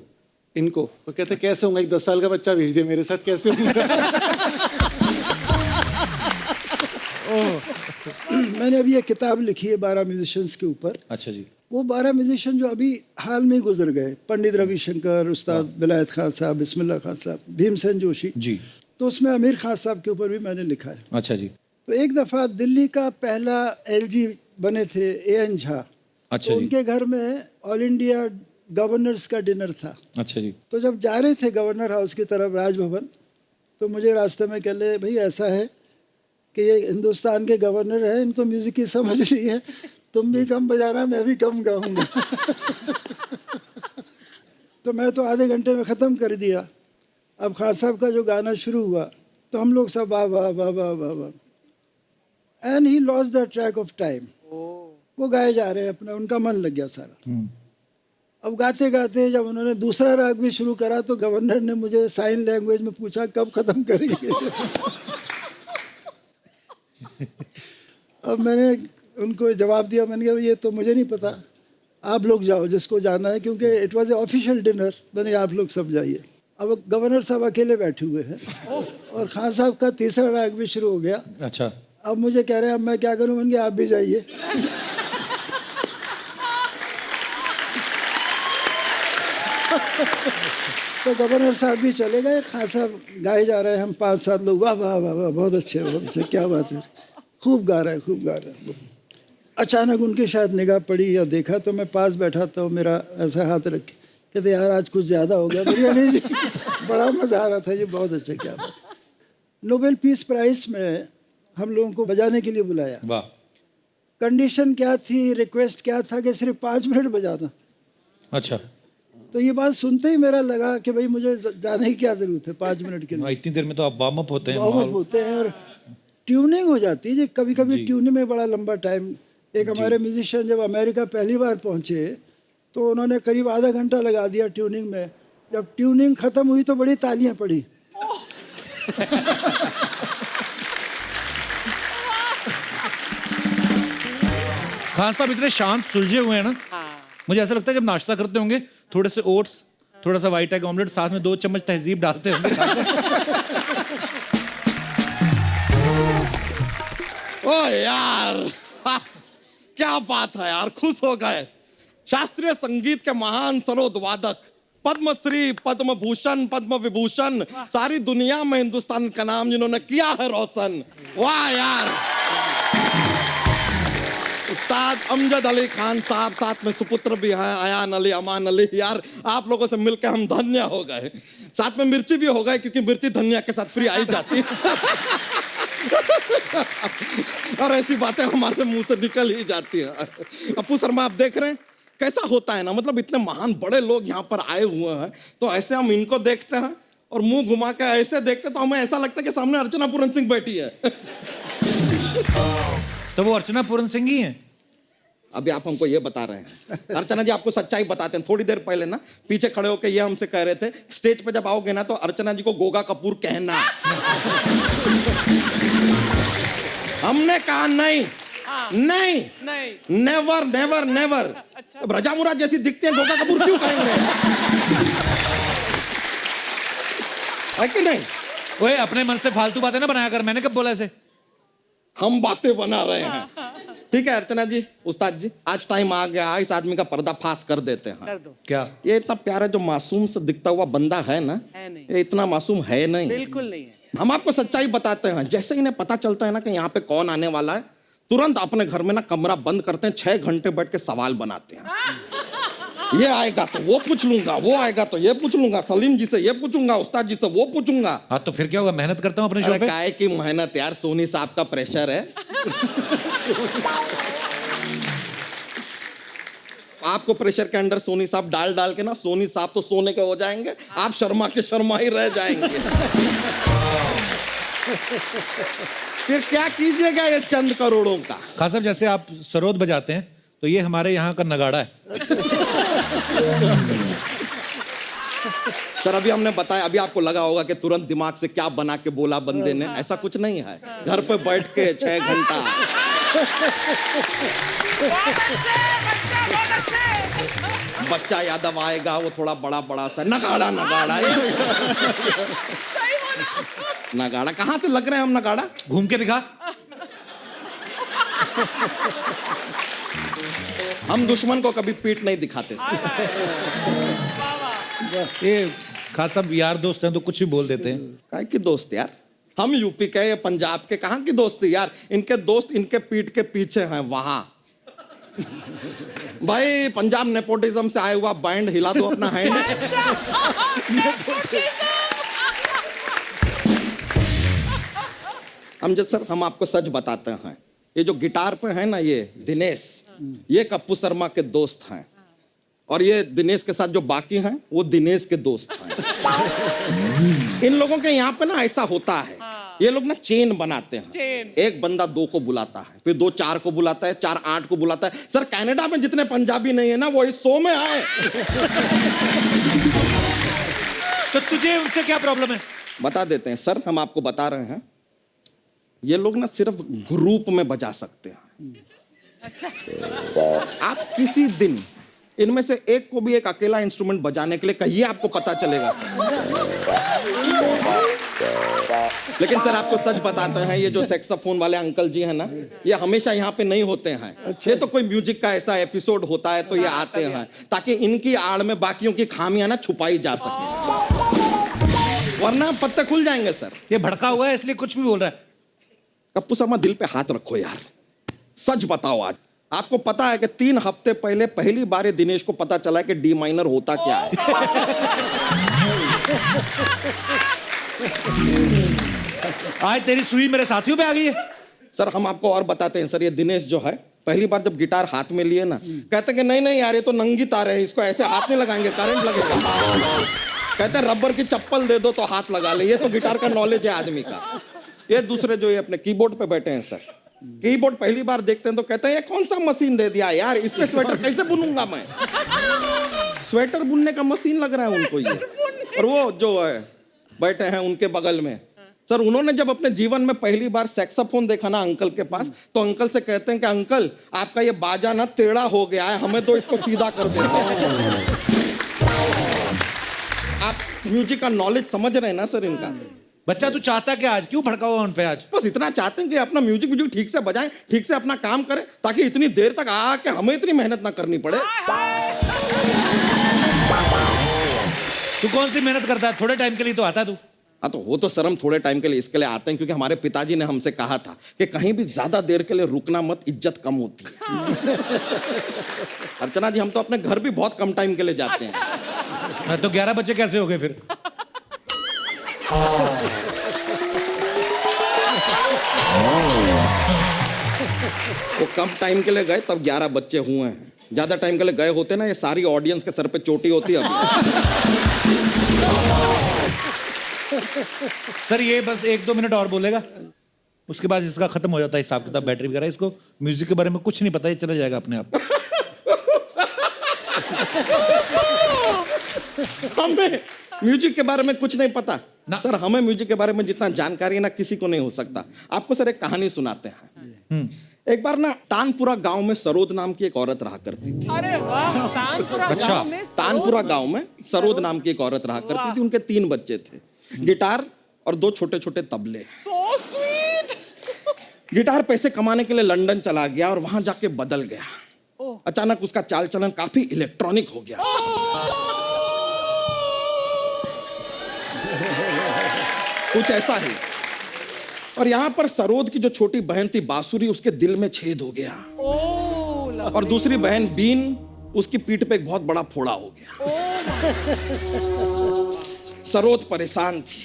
इनको, वो कहते कैसे होंगे, एक 10 साल का बच्चा भेज दे मेरे साथ, कैसे होंगे। मैंने अभी एक किताब लिखी है 12 म्यूजिशियंस के ऊपर। अच्छा जी। वो 12 म्यूजिशियन जो अभी हाल में ही गुजर गए, पंडित रविशंकर, उस्ताद विलायत खान साहब, बिस्मिल्लाह खान साहब, भीमसेन जोशी जी, तो उसमें आमिर खान साहब के ऊपर भी मैंने लिखा है। अच्छा जी, तो एक दफ़ा दिल्ली का पहला एलजी बने थे एएन झा, अच्छा तो जी, उनके घर में ऑल इंडिया गवर्नर्स का डिनर था। अच्छा जी, तो जब जा रहे थे गवर्नर हाउस की तरफ, राजभवन, तो मुझे रास्ते में कह ले, भाई ऐसा है कि ये हिंदुस्तान के गवर्नर हैं, इनको म्यूजिक की समझ नहीं है, तुम भी कम बजाना, मैं भी कम गाऊंगा। तो मैं तो आधे घंटे में ख़त्म कर दिया। अब खान साहब का जो गाना शुरू हुआ तो हम लोग सब वाह वाह वाह वाह वाह वाह, and he lost the track of time. वो गाए जा रहे हैं अपना, उनका मन लग गया सारा। अब गाते गाते जब उन्होंने दूसरा राग भी शुरू करा तो गवर्नर ने मुझे साइन लैंग्वेज में पूछा कब ख़त्म करेंगे। अब मैंने उनको जवाब दिया, मैंने कहा ये तो मुझे नहीं पता, आप लोग जाओ जिसको जाना है, क्योंकि it was a official dinner. मैंने आप लोग सब जाइए। अब गवर्नर साहब अकेले बैठे हुए हैं और खान साहब का तीसरा राग भी शुरू हो गया। अच्छा, अब मुझे कह रहे हैं अब मैं क्या करूं, मैंने कहा आप भी जाइए। तो गवर्नर साहब भी चले गए, खान साहब गाए जा रहे हैं, हम 5-7 लोग वाह वाह वाह वाह, बहुत अच्छे बहुत अच्छे, क्या बात है, खूब गा रहे हैं खूब गा रहे हैं। अचानक उनकी शायद निगाह पड़ी या देखा, तो मैं पास बैठा था, मेरा ऐसा हाथ रखे, कहते यार आज कुछ ज़्यादा हो गया। नहीं जी, बड़ा मज़ा आ रहा था जी, बहुत अच्छा, क्या बात। नोबेल पीस प्राइज़ में हम लोगों को बजाने के लिए बुलाया। वाह। कंडीशन क्या थी, रिक्वेस्ट क्या था कि सिर्फ 5 मिनट बजाना। अच्छा, तो ये बात सुनते ही मेरा लगा कि भाई मुझे जाने की क्या ज़रूरत है 5 मिनट के लिए। इतनी देर में तो आप वार्म अप होते हैं, वार्म अप होते हैं और ट्यूनिंग हो जाती है जी। कभी कभी ट्यूनिंग में बड़ा लंबा टाइम। एक हमारे म्यूजिशियन जब अमेरिका पहली बार पहुंचे तो उन्होंने करीब आधा घंटा लगा दिया ट्यूनिंग में। जब ट्यूनिंग ख़त्म हुई तो बड़ी तालियां पड़ी। खान साहब इतने शांत सुलझे हुए हैं ना, मुझे ऐसा लगता है जब नाश्ता करते होंगे थोड़े से ओट्स, थोड़ा सा व्हाइट एग ऑमलेट, साथ में 2 चम्मच तहजीब डालते होंगे। ओ यार, क्या बात है यार, खुश हो गए। शास्त्रीय संगीत के महान सरोद वादक, पद्मश्री, पद्म भूषण, पद्म विभूषण, सारी दुनिया में हिंदुस्तान का नाम जिन्होंने किया है रोशन। वाह यार, उस्ताद अमजद अली खान साहब, साथ में सुपुत्र भी है अयान अली, अमान अली। यार आप लोगों से मिलकर हम धन्य हो गए। साथ में मिर्ची भी हो गए, क्योंकि मिर्ची धनिया के साथ फ्री आई जाती है। और ऐसी बातें हमारे मुंह से निकल ही जाती है। अपू शर्मा, आप देख रहे हैं कैसा होता है ना, मतलब इतने महान बड़े लोग यहाँ पर आए हुए हैं, तो ऐसे हम इनको देखते हैं और मुंह घुमा के ऐसे देखते तो हमें ऐसा लगता है कि सामने अर्चना पूरन सिंह बैठी है। तो वो अर्चना पूरन सिंह ही हैं। अभी आप हमको ये बता रहे हैं। अर्चना जी आपको सच्चाई बताते हैं। थोड़ी देर पहले ना पीछे खड़े होकर ये हमसे कह रहे थे स्टेज पे जब आओगे ना तो अर्चना जी को गोगा कपूर कहना। हमने कहा नहीं, नहीं, नेवर नेवर नेवर। अब रजा मुराद जैसी दिखते हैं, गोगा कपूर क्यों कहेंगे? है कि नहीं? ओए अपने मन से फालतू बातें ना बनाया कर, मैंने कब बोला ऐसे? हम बातें बना रहे हैं। ठीक है अर्चना जी, उस्ताद जी, आज टाइम आ गया, इस आदमी का पर्दाफाश कर देते हैं। कर दो। क्या? ये इतना प्यारा जो मासूम से दिखता हुआ बंदा है ना, है नहीं। ये इतना मासूम है नहीं, बिल्कुल नहीं है। हम आपको सच्चाई बताते हैं। जैसे इन्हें पता चलता है ना कि यहाँ पे कौन आने वाला है, तुरंत अपने घर में ना कमरा बंद करते हैं, 6 घंटे बैठ के सवाल बनाते हैं। ये आएगा तो वो पूछ लूंगा, वो आएगा तो ये पूछ लूंगा, सलीम जी से ये पूछूंगा, उस्ताद जी से वो पूछूंगा। हाँ तो फिर क्या होगा, मेहनत करता हूँ अपने शो अरे पे। काहे की मेहनत यार, सोनी साहब का प्रेशर है। आपको प्रेशर के अंडर सोनी साहब डाल डाल के ना, सोनी साहब तो सोने के हो जाएंगे, आप शर्मा के शर्मा ही रह जाएंगे। फिर क्या कीजिएगा ये चंद करोड़ों का। खान साहब जैसे आप सरोद बजाते हैं तो ये हमारे यहाँ का नगाड़ा है। सर अभी हमने बताया, अभी आपको लगा होगा कि तुरंत दिमाग से क्या बना के बोला बंदे ने, ऐसा कुछ नहीं है। घर पे बैठ के 6 घंटा बच्चा यादव आएगा, वो थोड़ा बड़ा बड़ा सा नगाड़ा नगाड़ा नगाड़ा कहाँ से लग रहे हैं हम नगाड़ा? घूम के दिखा। हम दुश्मन को कभी पीठ नहीं दिखाते। ये खान साहब यार दोस्त हैं तो कुछ भी बोल देते हैं। काहे की दोस्त यार, हम यूपी के या पंजाब के, कहाँ की दोस्ती यार। इनके दोस्त इनके पीठ के पीछे हैं वहां। भाई पंजाब नेपोटिज्म से आया हुआ बैंड, हिला दो अपना हैंड। अमजद सर हम आपको सच बताते हैं, ये जो गिटार पे है ना ये दिनेश, ये कप्पू शर्मा के दोस्त हैं, और ये दिनेश के साथ जो बाकी हैं वो दिनेश के दोस्त हैं। इन लोगों के यहाँ पे ना ऐसा होता है, ये लोग ना चेन बनाते हैं। एक बंदा 2 को बुलाता है, फिर 2 4 को बुलाता है, 4 8 को बुलाता है। सर कनाडा में जितने पंजाबी नहीं है ना वो इस शो में आए। तो तुझे उनसे क्या प्रॉब्लम है? बता देते हैं सर, हम आपको बता रहे हैं, ये लोग ना सिर्फ ग्रुप में बजा सकते हैं। आप किसी दिन इनमें से एक को भी एक अकेला इंस्ट्रूमेंट बजाने के लिए कहिए, आपको पता चलेगा सर। लेकिन सर आपको सच बताते हैं, ये जो सैक्सोफोन वाले अंकल जी हैं ना, ये हमेशा यहाँ पे नहीं होते हैं। ये तो कोई म्यूजिक का ऐसा एपिसोड होता है तो ये आते हैं, ताकि इनकी आड़ में बाकियों की खामियां ना छुपाई जा सके, वरना पत्ते खुल जाएंगे सर। ये भड़का हुआ है इसलिए कुछ भी बोल रहा है। कप्पू शर्मा दिल पे हाथ रखो यार, सच बताओ। आज आपको पता है कि 3 हफ्ते पहले पहली बार दिनेश को पता चला कि डी माइनर होता क्या है। आज तेरी सुई मेरे साथियों पे आ गई है। सर हम आपको और बताते हैं सर, ये दिनेश जो है पहली बार जब गिटार हाथ में लिए ना, कहते हैं कि नहीं नहीं यार ये तो नंगी तार है, इसको ऐसे हाथ नहीं लगाएंगे, करंट लगेगा। कहते हैं रबर की चप्पल दे दो तो हाथ लगा ले। ये तो गिटार का नॉलेज है आदमी का। ये दूसरे जो ये अपने कीबोर्ड पे बैठे हैं सर, कीबोर्ड पहली बार देखते हैं तो कहते हैं ये कौन सा मशीन दे दिया यार, इस पे स्वेटर कैसे बुनूंगा मैं। स्वेटर बुनने का मशीन लग रहा है उनको ये। और वो जो है बैठे हैं उनके बगल में सर, उन्होंने जब अपने जीवन में पहली बार सैक्सोफोन देखा ना अंकल के पास, तो अंकल से कहते हैं कि अंकल आपका ये बाजा ना टेढ़ा हो गया है, हमें तो इसको सीधा कर देते हैं। आप म्यूजिक का नॉलेज समझ रहे हैं ना सर इनका। बच्चा तू चाहता क्या, आज क्यों भड़का हुआ उन पे? आज बस इतना चाहते हैं कि अपना म्यूजिक ठीक से बजाएं, ठीक से अपना काम करें, ताकि इतनी देर तक आके हमें इतनी मेहनत ना करनी पड़े। तू कौन सी मेहनत करता है? थोड़े टाइम के लिए तो आता है तू। हाँ तो वो तो सर हम थोड़े टाइम के लिए इसके लिए आते हैं क्योंकि हमारे पिताजी ने हमसे कहा था कि कहीं भी ज्यादा देर के लिए रुकना मत, इज्जत कम होती है। अर्चना जी हम तो अपने घर भी बहुत कम टाइम के लिए जाते हैं। तो 11 बच्चे कैसे हो गए फिर? वो कम टाइम के लिए गए तब 11 बच्चे हुए हैं, ज्यादा टाइम के लिए गए होते ना ये सारी ऑडियंस के सर पे चोटी होती है अभी। सर ये बस 1-2 मिनट और बोलेगा, उसके बाद इसका खत्म हो जाता है हिसाब किताब, बैटरी वगैरह। इसको म्यूजिक के बारे में कुछ नहीं पता, ये चला जाएगा अपने आप। हमें म्यूजिक के बारे में कुछ नहीं पता ना सर, हमें म्यूजिक के बारे में जितना जानकारी है ना किसी को नहीं हो सकता। आपको सर एक कहानी सुनाते हैं। एक बार ना तानपुरा गांव में सरोद नाम की एक औरत रहा करती थी। अरे वाह, तानपुरा अच्छा, गांव में तानपुरा गांव में सरोद नाम की एक औरत रहा करती थी। उनके 3 बच्चे थे, गिटार और 2 छोटे छोटे तबले। so sweet। गिटार पैसे कमाने के लिए लंदन चला गया और वहां जाके बदल गया। अचानक उसका चाल चलन काफी इलेक्ट्रॉनिक हो गया। कुछ ऐसा ही। और यहां पर सरोद की जो छोटी बहन थी बांसुरी, उसके दिल में छेद हो गया। और दूसरी बहन बीन उसकी पीठ पे एक बहुत बड़ा फोड़ा हो गया। सरोद परेशान थी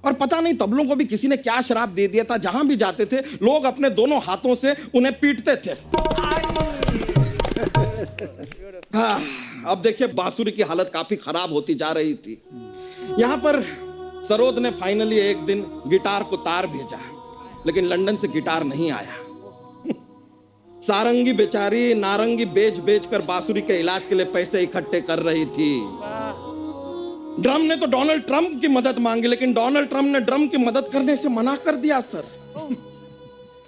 और पता नहीं तबलों को भी किसी ने क्या शराब दे दिया था, जहां भी जाते थे लोग अपने दोनों हाथों से उन्हें पीटते थे। हाँ, अब देखिए बांसुरी की हालत काफी खराब होती जा रही थी। यहां पर सरोद ने फाइनली एक दिन गिटार को तार भेजा, लेकिन लंदन से गिटार नहीं आया। सारंगी बेचारी नारंगी बेच बेच कर बांसुरी के इलाज के लिए पैसे इकट्ठे कर रही थी। ड्रम ने तो डोनाल्ड ट्रंप की मदद मांगी, लेकिन डोनाल्ड ट्रंप ने ड्रम की मदद करने से मना कर दिया सर।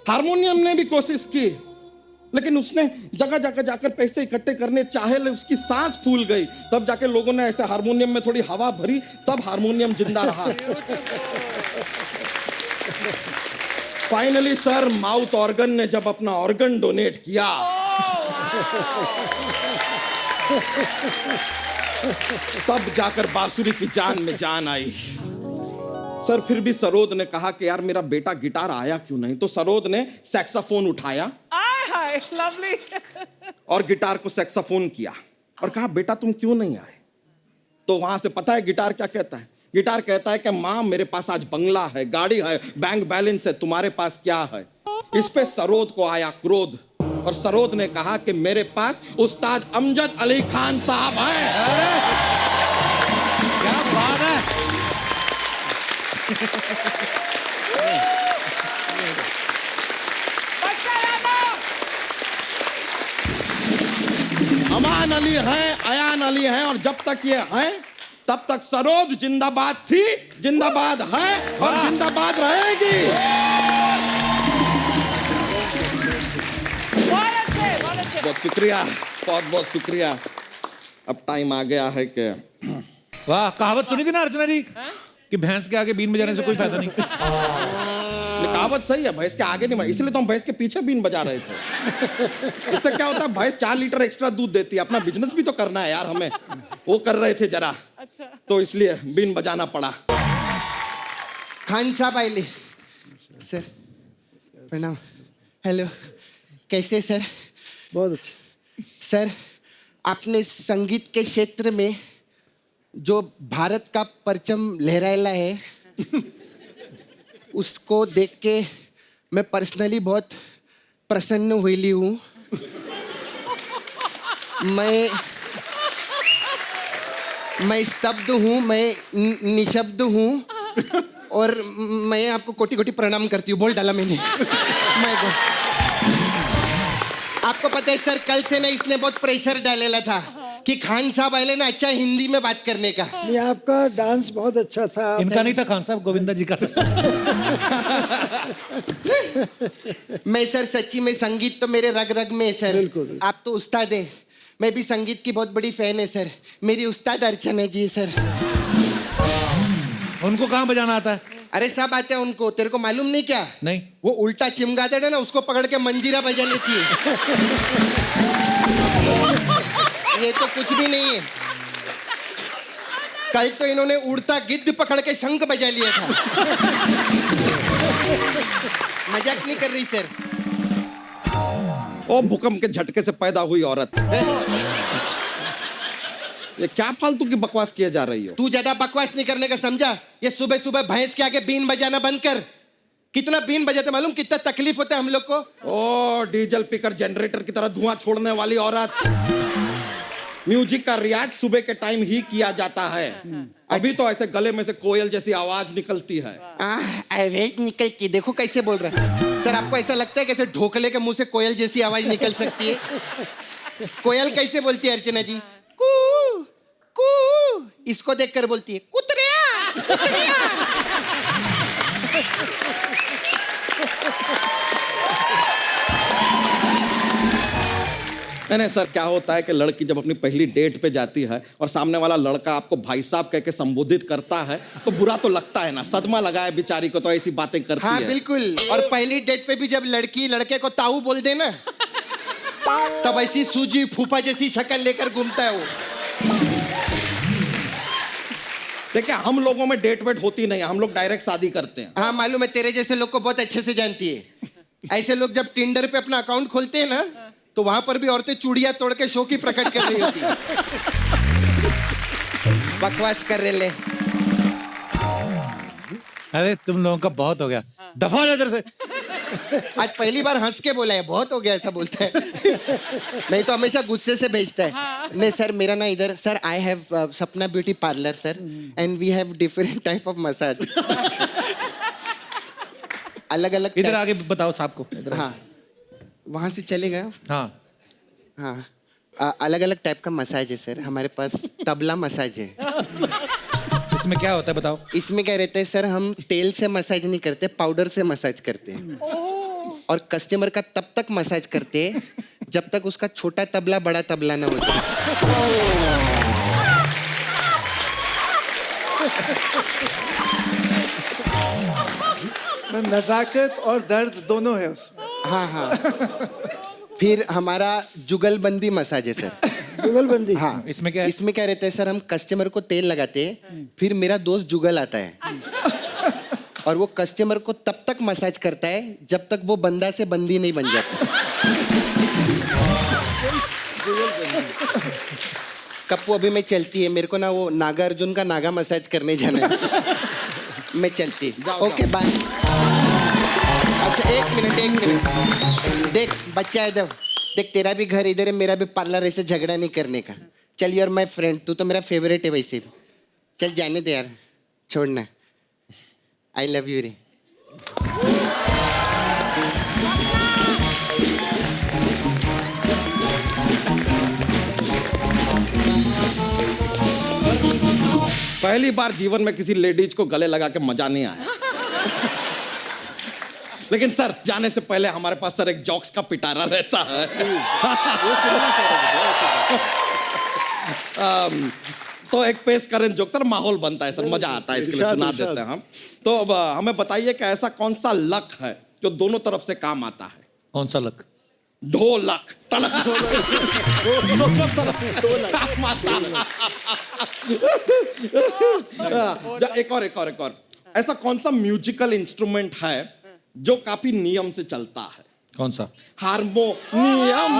हारमोनियम ने भी कोशिश की, लेकिन उसने जगह जगह जाकर पैसे इकट्ठे करने चाहे, उसकी सांस फूल गई। तब जाके लोगों ने ऐसे हारमोनियम में थोड़ी हवा भरी, तब हारमोनियम जिंदा रहा। फाइनली सर माउथ ऑर्गन ने जब अपना ऑर्गन डोनेट किया, तब जाकर बांसुरी की जान में जान आई। सर फिर भी सरोद ने कहा कि यार मेरा बेटा गिटार आया क्यों नहीं, तो सरोद ने सैक्साफोन उठाया लवली और गिटार को सैक्साफोन किया और कहा बेटा तुम क्यों नहीं आए। तो वहां से पता है गिटार क्या कहता है? गिटार कहता है कि माँ मेरे पास आज बंगला है, गाड़ी है, बैंक बैलेंस है, तुम्हारे पास क्या है? इस पे सरोद को आया क्रोध और सरोद ने कहा कि मेरे पास उस्ताद अमजद अली खान साहब हैं। क्या बात है। अमान अली हैं, अयान अली हैं, और जब तक ये हैं तब तक सरोद जिंदाबाद थी, जिंदाबाद है और जिंदाबाद रहेगी। बहुत शुक्रिया, बहुत बहुत शुक्रिया। अब टाइम आ गया है कि वाह, कहावत सुनी थी ना अर्चना जी कि भैंस के आगे बीन बजाने से कोई फायदा नहीं। कहावत सही है, भैंस के आगे नहीं, इसलिए तो हम भैंस के पीछे बीन बजा रहे थे। इससे क्या होता है, भैंस 4 लीटर एक्स्ट्रा दूध देती है, अपना बिजनेस भी तो करना है यार हमें, वो कर रहे थे जरा, तो इसलिए बीन बजाना पड़ा। खान साहब आइले सर, प्रणाम। हेलो, कैसे सर? बहुत अच्छे। सर आपने संगीत के क्षेत्र में जो भारत का परचम लहराया है उसको देख के मैं पर्सनली बहुत प्रसन्न हुई हूँ। मैं स्तब्ध हूँ, मैं निशब्द हूँ और मैं आपको कोटि कोटि प्रणाम करती हूँ। बोल डाला मैंने। मैं आपको पता है सर, कल से ना इसने बहुत प्रेशर डालेला था कि खान साहब आए ना अच्छा हिंदी में बात करने का। नहीं, आपका डांस बहुत अच्छा था। इनका नहीं था खान साहब, गोविंदा जी का था। मैं सर सच्ची में संगीत तो मेरे रग रग में है सर। बिल्कुल। आप तो उस्ताद हैं, मैं भी संगीत की बहुत बड़ी फैन है सर। मेरी उस्ताद अर्चना जी सर। उनको कहाँ बजाना आता है? अरे सब आते हैं उनको, तेरे को मालूम नहीं क्या? नहीं। वो उल्टा चिमगादड़ है ना, उसको पकड़ के मंजीरा बजा लेती है। ये तो कुछ भी नहीं है। कल तो इन्होंने उड़ता गिद्ध पकड़ के शंख बजा लिया था। मजाक नहीं कर रही सर। ओ भूकंप के झटके से पैदा हुई औरत, ये क्या फालतू की बकवास किए जा रही हो? तू ज्यादा बकवास नहीं करने का, समझा? ये सुबह सुबह भैंस के आगे बीन बजाना बंद कर। कितना बीन बजाते मालूम, कितना तकलीफ होता है हम लोग को। ओ डीजल पीकर जनरेटर की तरह धुआं छोड़ने वाली औरत। म्यूजिक का रियाज सुबह के टाइम ही किया जाता है। अभी तो ऐसे गले में से कोयल जैसी आवाज निकलती है। आवाज निकलती, देखो कैसे बोल रहा है सर। आपको ऐसा लगता है कैसे ढोकले के मुंह से कोयल जैसी आवाज निकल सकती है? कोयल कैसे बोलती है अर्चना जी? कू कू। इसको देखकर बोलती है कुतरिया कुतरिया। नहीं सर, क्या होता है कि लड़की जब अपनी पहली डेट पे जाती है और सामने वाला लड़का आपको भाई साहब कह के संबोधित करता है तो बुरा तो लगता है ना, सदमा लगा है बेचारी को, तो ऐसी बातें करती हाँ है। बिल्कुल। और पहली डेट पे भी जब लड़की लड़के को ताऊ बोल दे ना, तब ऐसी सूजी फूफा जैसी शक्ल लेकर घूमता है वो। देखिए हम लोगों में डेट वेट होती नहीं है, हम लोग डायरेक्ट शादी करते हैं। हाँ मालूम है, तेरे जैसे लोग को बहुत अच्छे से जानती है। ऐसे लोग जब टिंडर पे अपना अकाउंट खोलते हैं ना, तो वहां पर भी औरतें चूड़ियां तोड़ के शो की प्रकट कर रही होती है। बकवास कर रहे ले। अरे तुम लोगों का बहुत हो गया, दफा हो जा इधर से। आज पहली बार हंस के बोला है, बहुत हो गया ऐसा बोलता है। नहीं तो हमेशा गुस्से से भेजता है। नहीं सर, मेरा ना इधर sir, I have Sapna beauty parlour sir, and we have different type of massage. अलग अलग इधर आगे बताओ साहब को। हाँ, वहां से चलेगा। हाँ हाँ, अलग अलग टाइप का मसाज है सर हमारे पास। तबला मसाज है। इसमें क्या होता है बताओ। इसमें क्या रहता है सर, हम तेल से मसाज नहीं करते, पाउडर से मसाज करते हैं। और कस्टमर का तब तक मसाज करते हैं जब तक उसका छोटा तबला बड़ा तबला ना हो जाए। नजाकत और दर्द दोनों है उसमें। हाँ हाँ। फिर हमारा जुगलबंदी मसाज है सर। जुगलबंदी। हाँ, इसमें क्या है? इसमें क्या रहता है सर, हम कस्टमर को तेल लगाते हैं, फिर मेरा दोस्त जुगल आता है और वो कस्टमर को तब तक मसाज करता है जब तक वो बंदा से बंदी नहीं बन जाता। कप्पू अभी मैं चलती है, मेरे को ना वो नागार्जुन का नागा मसाज करने जाना है। मैं चलती। Okay bye. अच्छा एक मिनट। देख बच्चा है, देख तेरा भी घर इधर है, मेरा भी पार्लर, ऐसे झगड़ा नहीं करने का। चल यू आर माय फ्रेंड, तू तो मेरा फेवरेट है वैसे भी। चल जाने दे यार, छोड़ना। आई लव यू रे। पहली बार जीवन में किसी लेडीज को गले लगा के मजा नहीं आया। लेकिन सर जाने से पहले हमारे पास सर एक जॉक्स का पिटारा रहता है। तो एक पेश करें जोक सर, माहौल बनता है सर, मजा आता है, इसके लिए सुना देते हैं हम। तो अब हमें बताइए कि ऐसा कौन सा लक है जो दोनों तरफ से काम आता है? कौन सा लक? ढोलक। दोनों तरफ काम आता है। एक और ऐसा कौन सा म्यूजिकल इंस्ट्रूमेंट है जो काफी नियम से चलता है? कौन सा? हारमोनियम।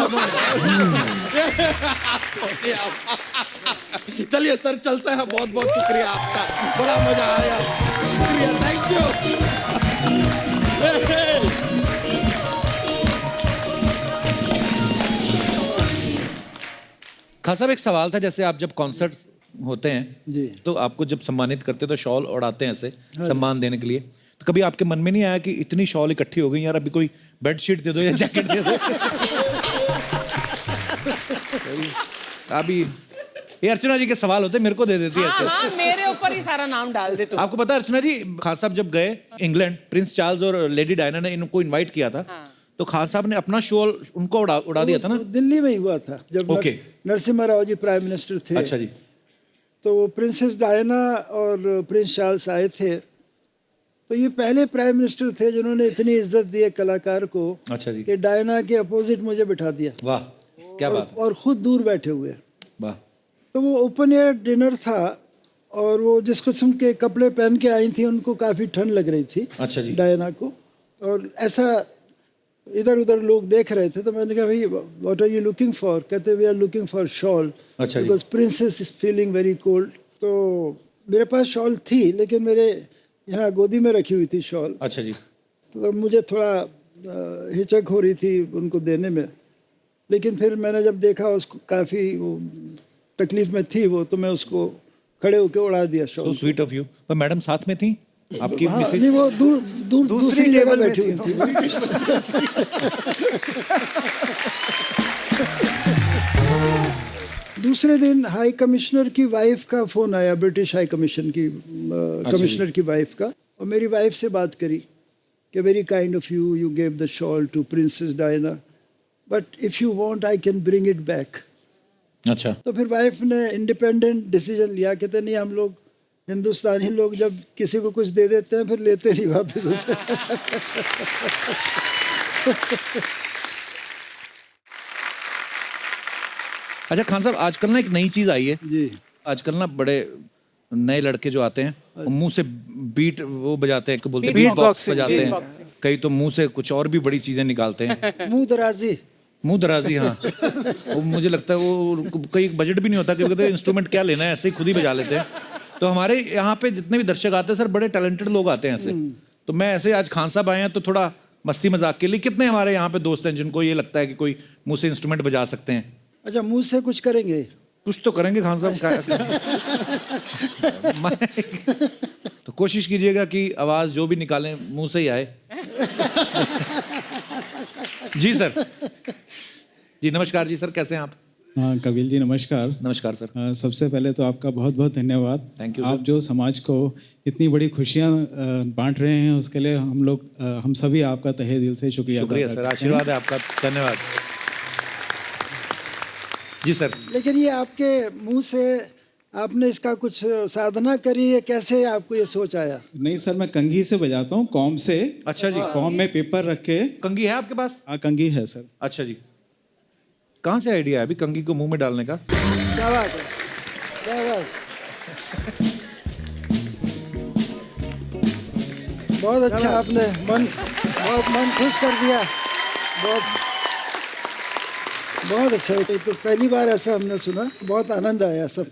चलिए सर चलते हैं, बहुत बहुत शुक्रिया आपका, बड़ा मजा आया, शुक्रिया, थैंक यू। खान साहब एक सवाल था, जैसे आप जब कॉन्सर्ट होते हैं जी, तो आपको जब सम्मानित करते हैं तो शॉल उड़ाते हैं ऐसे सम्मान देने के लिए, तो कभी आपके मन में नहीं आया कि इतनी शॉल इकट्ठी हो गई यार, अभी कोई बेडशीट दे दो या जैकेट दे दो? अभी ये अर्चना जी के सवाल होते मेरे को दे देती है ऐसे। हाँ, मेरे ऊपर ही सारा नाम डाल दे तू। आपको पता है अर्चना जी, खान साहब जब गए इंग्लैंड, प्रिंस चार्ल्स और लेडी डायना ने इनको इनवाइट किया था, तो खान साहब ने अपना शॉल उनको उड़ा दिया था ना? दिल्ली में ही हुआ था जब okay. Narasimha Rao ji prime minister थे। अच्छा जी। तो वो प्रिंसेस डायना और प्रिंस चार्ल्स आए थे, तो ये पहले प्राइम मिनिस्टर थे जिन्होंने इतनी इज्जत दी है कलाकार को। अच्छा जी। कि डायना के अपोजिट मुझे बिठा दिया। वाह क्या बात है। और खुद दूर बैठे हुए। वाह। तो वो ओपन एयर डिनर था और वो जिस किस्म के कपड़े पहन के आई थी उनको काफ़ी ठंड लग रही थी। अच्छा जी। डायना को। और ऐसा इधर उधर लोग देख रहे थे, तो मैंने कहा भाई what are you looking for? कहते we are looking for shawl, अच्छा because princess is feeling very cold. तो मेरे पास शॉल थी लेकिन मेरे यहाँ गोदी में रखी हुई थी शॉल। अच्छा जी। तो मुझे थोड़ा हिचक हो रही थी उनको देने में, लेकिन फिर मैंने जब देखा उसको काफ़ी वो तकलीफ में थी वो, तो मैं उसको खड़े होकर उड़ा दिया shawl. So sweet of you। पर मैडम साथ में थी आपकी? हाँ, नहीं वो दूसरी जगह बैठी हुई थी। दूसरे दिन हाई कमिश्नर की वाइफ का फोन आया, ब्रिटिश हाई कमीशन की कमिश्नर की वाइफ का, और मेरी वाइफ से बात करी कि very kind of you, you gave the shawl to Princess Diana, but if you want I can bring it back. अच्छा। तो फिर वाइफ ने इंडिपेंडेंट डिसीजन लिया, कहते नहीं हम लोग हिंदुस्तानी लोग जब किसी को कुछ दे देते हैं फिर लेते नहीं वापस उसे। अच्छा खान साहब, आजकल ना एक नई चीज आई है जी। आजकल ना बड़े नए लड़के जो आते हैं वो मुंह से बीट वो बजाते हैं, बोलते हैं Beat बीट बॉक्स boxing, बजाते beat हैं, boxing। कई तो मुंह से कुछ और भी बड़ी चीजें निकालते हैं। मुंह दराजी। मुंह दराजी, हाँ। वो मुझे लगता है वो कई बजट भी नहीं होता क्योंकि इंस्ट्रूमेंट क्या लेना है, ऐसे ही खुद ही बजा लेते हैं। तो हमारे यहाँ पे जितने भी दर्शक आते हैं सर, बड़े टैलेंटेड लोग आते हैं ऐसे। तो मैं ऐसे आज खान साहब आए हैं तो थोड़ा मस्ती मजाक के लिए, कितने हमारे यहाँ पे दोस्त हैं जिनको ये लगता है कि कोई मुंह से इंस्ट्रूमेंट बजा सकते हैं? अच्छा, मुंह से कुछ करेंगे? कुछ तो करेंगे खान साहब का। तो कोशिश कीजिएगा कि आवाज जो भी निकालें मुंह से ही आए। जी सर। जी नमस्कार जी सर, कैसे हैं आप? हाँ कपिल जी नमस्कार। नमस्कार सर। सबसे पहले तो आपका बहुत बहुत धन्यवाद। थैंक यू आप जो समाज को इतनी बड़ी खुशियाँ बांट रहे हैं उसके लिए हम सभी आपका तहे दिल से शुक्रिया शुक्रिया सर, आशीर्वाद है आपका, धन्यवाद। जी सर। लेकिन ये आपके मुंह से आपने इसका कुछ साधना करी है, कैसे आपको ये सोच आया? नहीं सर, मैं कंघी से बजाता हूँ, कॉम से। अच्छा जी। कॉम में पेपर रख के। कंघी है आपके पास? हाँ कंघी है सर। अच्छा जी, कहाँ से आइडिया है अभी कंघी को मुंह में डालने का? क्या बात है, क्या बात। बहुत अच्छा, आपने बहुत मन खुश कर दिया। बहुत अच्छा है, तो पहली बार ऐसा हमने सुना, बहुत आनंद आया सब।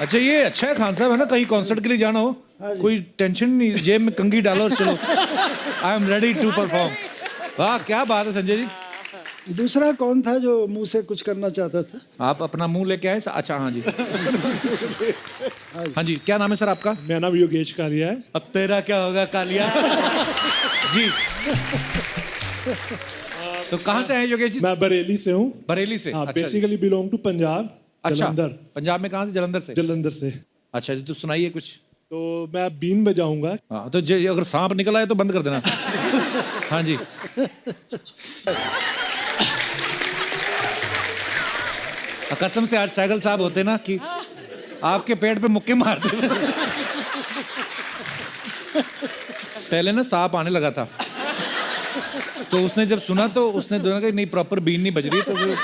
अच्छा ये अच्छा है खान साहब, है ना, कहीं कॉन्सर्ट के लिए जाना हो, कोई टेंशन नहीं, जेब में कंघी डालो और चलो, I am ready to perform. वाह क्या बात है संजय जी। दूसरा कौन था जो मुंह से कुछ करना चाहता था? आप अपना मुंह लेके आए? अच्छा हाँ जी। हाँ जी, क्या नाम है सर आपका? मेरा नाम योगेश कालिया है। अब तेरा क्या होगा कालिया? जी। तो कहाँ से आए योगेश जी? मैं बरेली से हूँ। बरेली से? हाँ, अच्छा बेसिकली बिलोंग टू पंजाब। अच्छा, जलंधर। पंजाब में कहाँ से? जलंधर से? जलंधर से। अच्छा जी, तो सुनाइए कुछ। तो मैं बीन बजाऊंगा। हाँ तो अगर सांप निकल आए तो बंद कर देना। हाँ जी। कसम से आज सैगल साहब होते ना कि आपके पेट पे मुक्के मारते। पहले ना सांप आने लगा था, तो उसने जब सुना तो उसने दोनों का नहीं प्रॉपर बीन नहीं बज रही, तो वो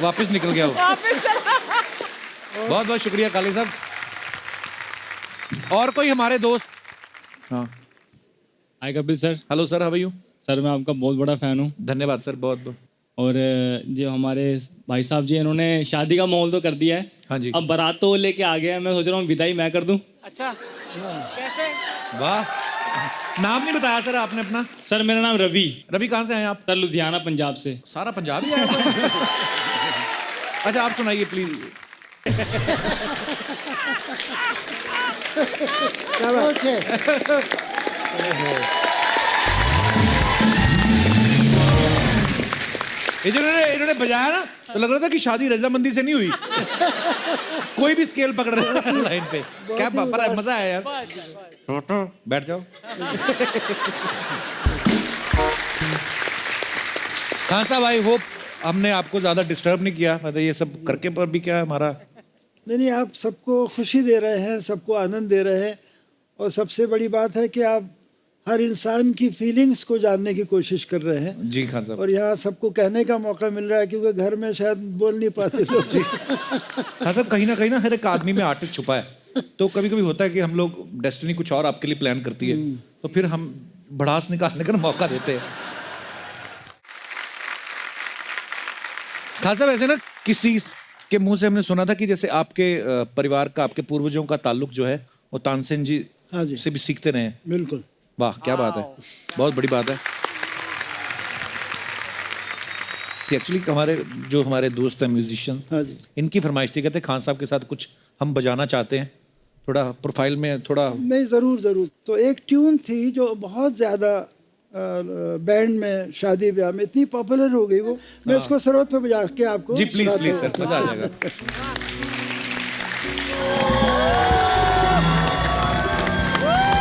वापस निकल गया वो। बहुत बहुत शुक्रिया काली साहब। और कोई हमारे दोस्त? हाँ। Hi Kapil sir. Hello sir, how are you? Sir मैं आपका बहुत बड़ा फैन हूँ। धन्यवाद सर, बहुत बहुत। और जो हमारे भाई साहब जी इन्होंने शादी का माहौल तो कर दिया है। हाँ जी। अब बारात तो लेके आ गया है, मैं सोच रहा हूँ विदाई मैं कर दूँ। अच्छा कैसे? वाह, नाम नहीं बताया सर आपने अपना? सर मेरा नाम रवि। रवि कहाँ से आए आप? सर लुधियाना पंजाब से। सारा पंजाब ही आया। अच्छा आप सुनाइए प्लीज। क्या बात है। ये जो इन्होंने बजाया ना, तो लग रहा था कि शादी रजामंदी से नहीं हुई। कोई भी स्केल पकड़ रहा है लाइन पे। क्या पर मजा आया यार। बैठ जाओ। खान साहब आई होप हमने आपको ज्यादा डिस्टर्ब नहीं किया, मतलब ये सब करके पर भी क्या हमारा। नहीं, आप सबको खुशी दे रहे हैं, सबको आनंद दे रहे हैं, और सबसे बड़ी बात है कि आप हर इंसान की फीलिंग्स को जानने की कोशिश कर रहे हैं। जी खान साहब। और यहाँ सबको कहने का मौका मिल रहा है, क्योंकि घर में शायद बोल नहीं पाते लोग। जी खान साहब, कहीं ना हर एक आदमी में आर्टिस्ट छुपा है। तो कभी कभी होता है कि हम लोग डेस्टिनी कुछ और आपके लिए प्लान करती है, तो फिर हम भड़ास निकालने का मौका देते हैं। खान साहब ऐसे ना किसी के मुंह से हमने सुना था कि जैसे आपके परिवार का, आपके पूर्वजों का ताल्लुक जो है वो तानसेन जी से भी सीखते रहे हैं। बिल्कुल। वाह क्या बात है, बहुत बड़ी बात है। एक्चुअली हमारे दोस्त हैं म्यूजिशियन, इनकी फरमाइश थी, कहते खान साहब के साथ कुछ हम बजाना चाहते हैं, थोड़ा प्रोफाइल में थोड़ा। नहीं, ज़रूर। तो एक ट्यून थी जो बहुत ज़्यादा बैंड में, शादी ब्याह में इतनी पॉपुलर हो गई वो, मैं इसको सरोत पे बजा के आपको। जी प्लीज सर, मजा आ जाएगा।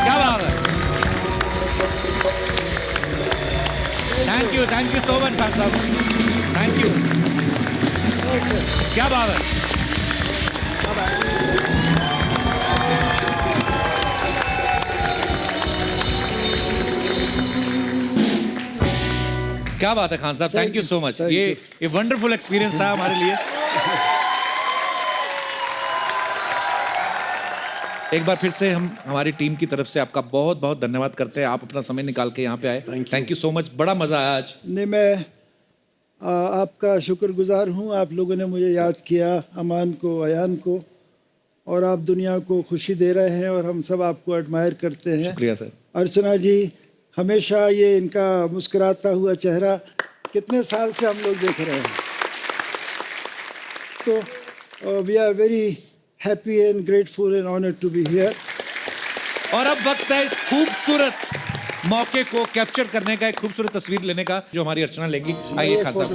क्या बात है। Thank you so much Khan साहब, थैंक यू। क्या बात है। क्या बात है खान साहब, थैंक यू सो मच। ये वंडरफुल एक्सपीरियंस था हमारे लिए। एक बार फिर से हम हमारी टीम की तरफ से आपका बहुत बहुत धन्यवाद करते हैं, आप अपना समय निकाल के यहाँ पे आए। थैंक यू सो मच, बड़ा मजा आया आज। नहीं, मैं आपका शुक्रगुजार हूँ, आप लोगों ने मुझे याद किया, अमान को, अयान को, और आप दुनिया को खुशी दे रहे हैं और हम सब आपको एडमायर करते हैं। शुक्रिया सर। अर्चना जी, हमेशा ये इनका मुस्कुराता हुआ चेहरा कितने साल से हम लोग देख रहे हैं, तो we are very happy and grateful and honoured to be here. और अब वक्त है इस खूबसूरत मौके को कैप्चर करने का, एक खूबसूरत तस्वीर लेने का जो हमारी अर्चना लेंगी। आइए खान साहब।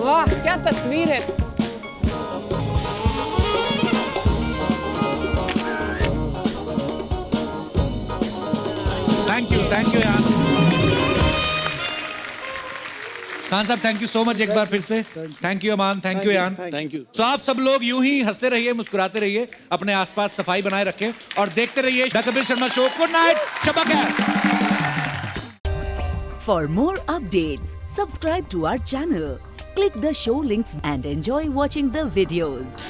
वाह क्या तस्वीर है। थैंक यू यार खान साहब, थैंक यू सो मच एक बार फिर से। Thank you Aman, thank you यान, थैंक यू। तो आप सब लोग यूं ही हंसते रहिए, मुस्कुराते रहिए, अपने आसपास सफाई बनाए रखें और देखते रहिए the Kapil Sharma show. Good night, शब्बा खैर। For more updates, subscribe to our channel, click the show links and enjoy watching the videos.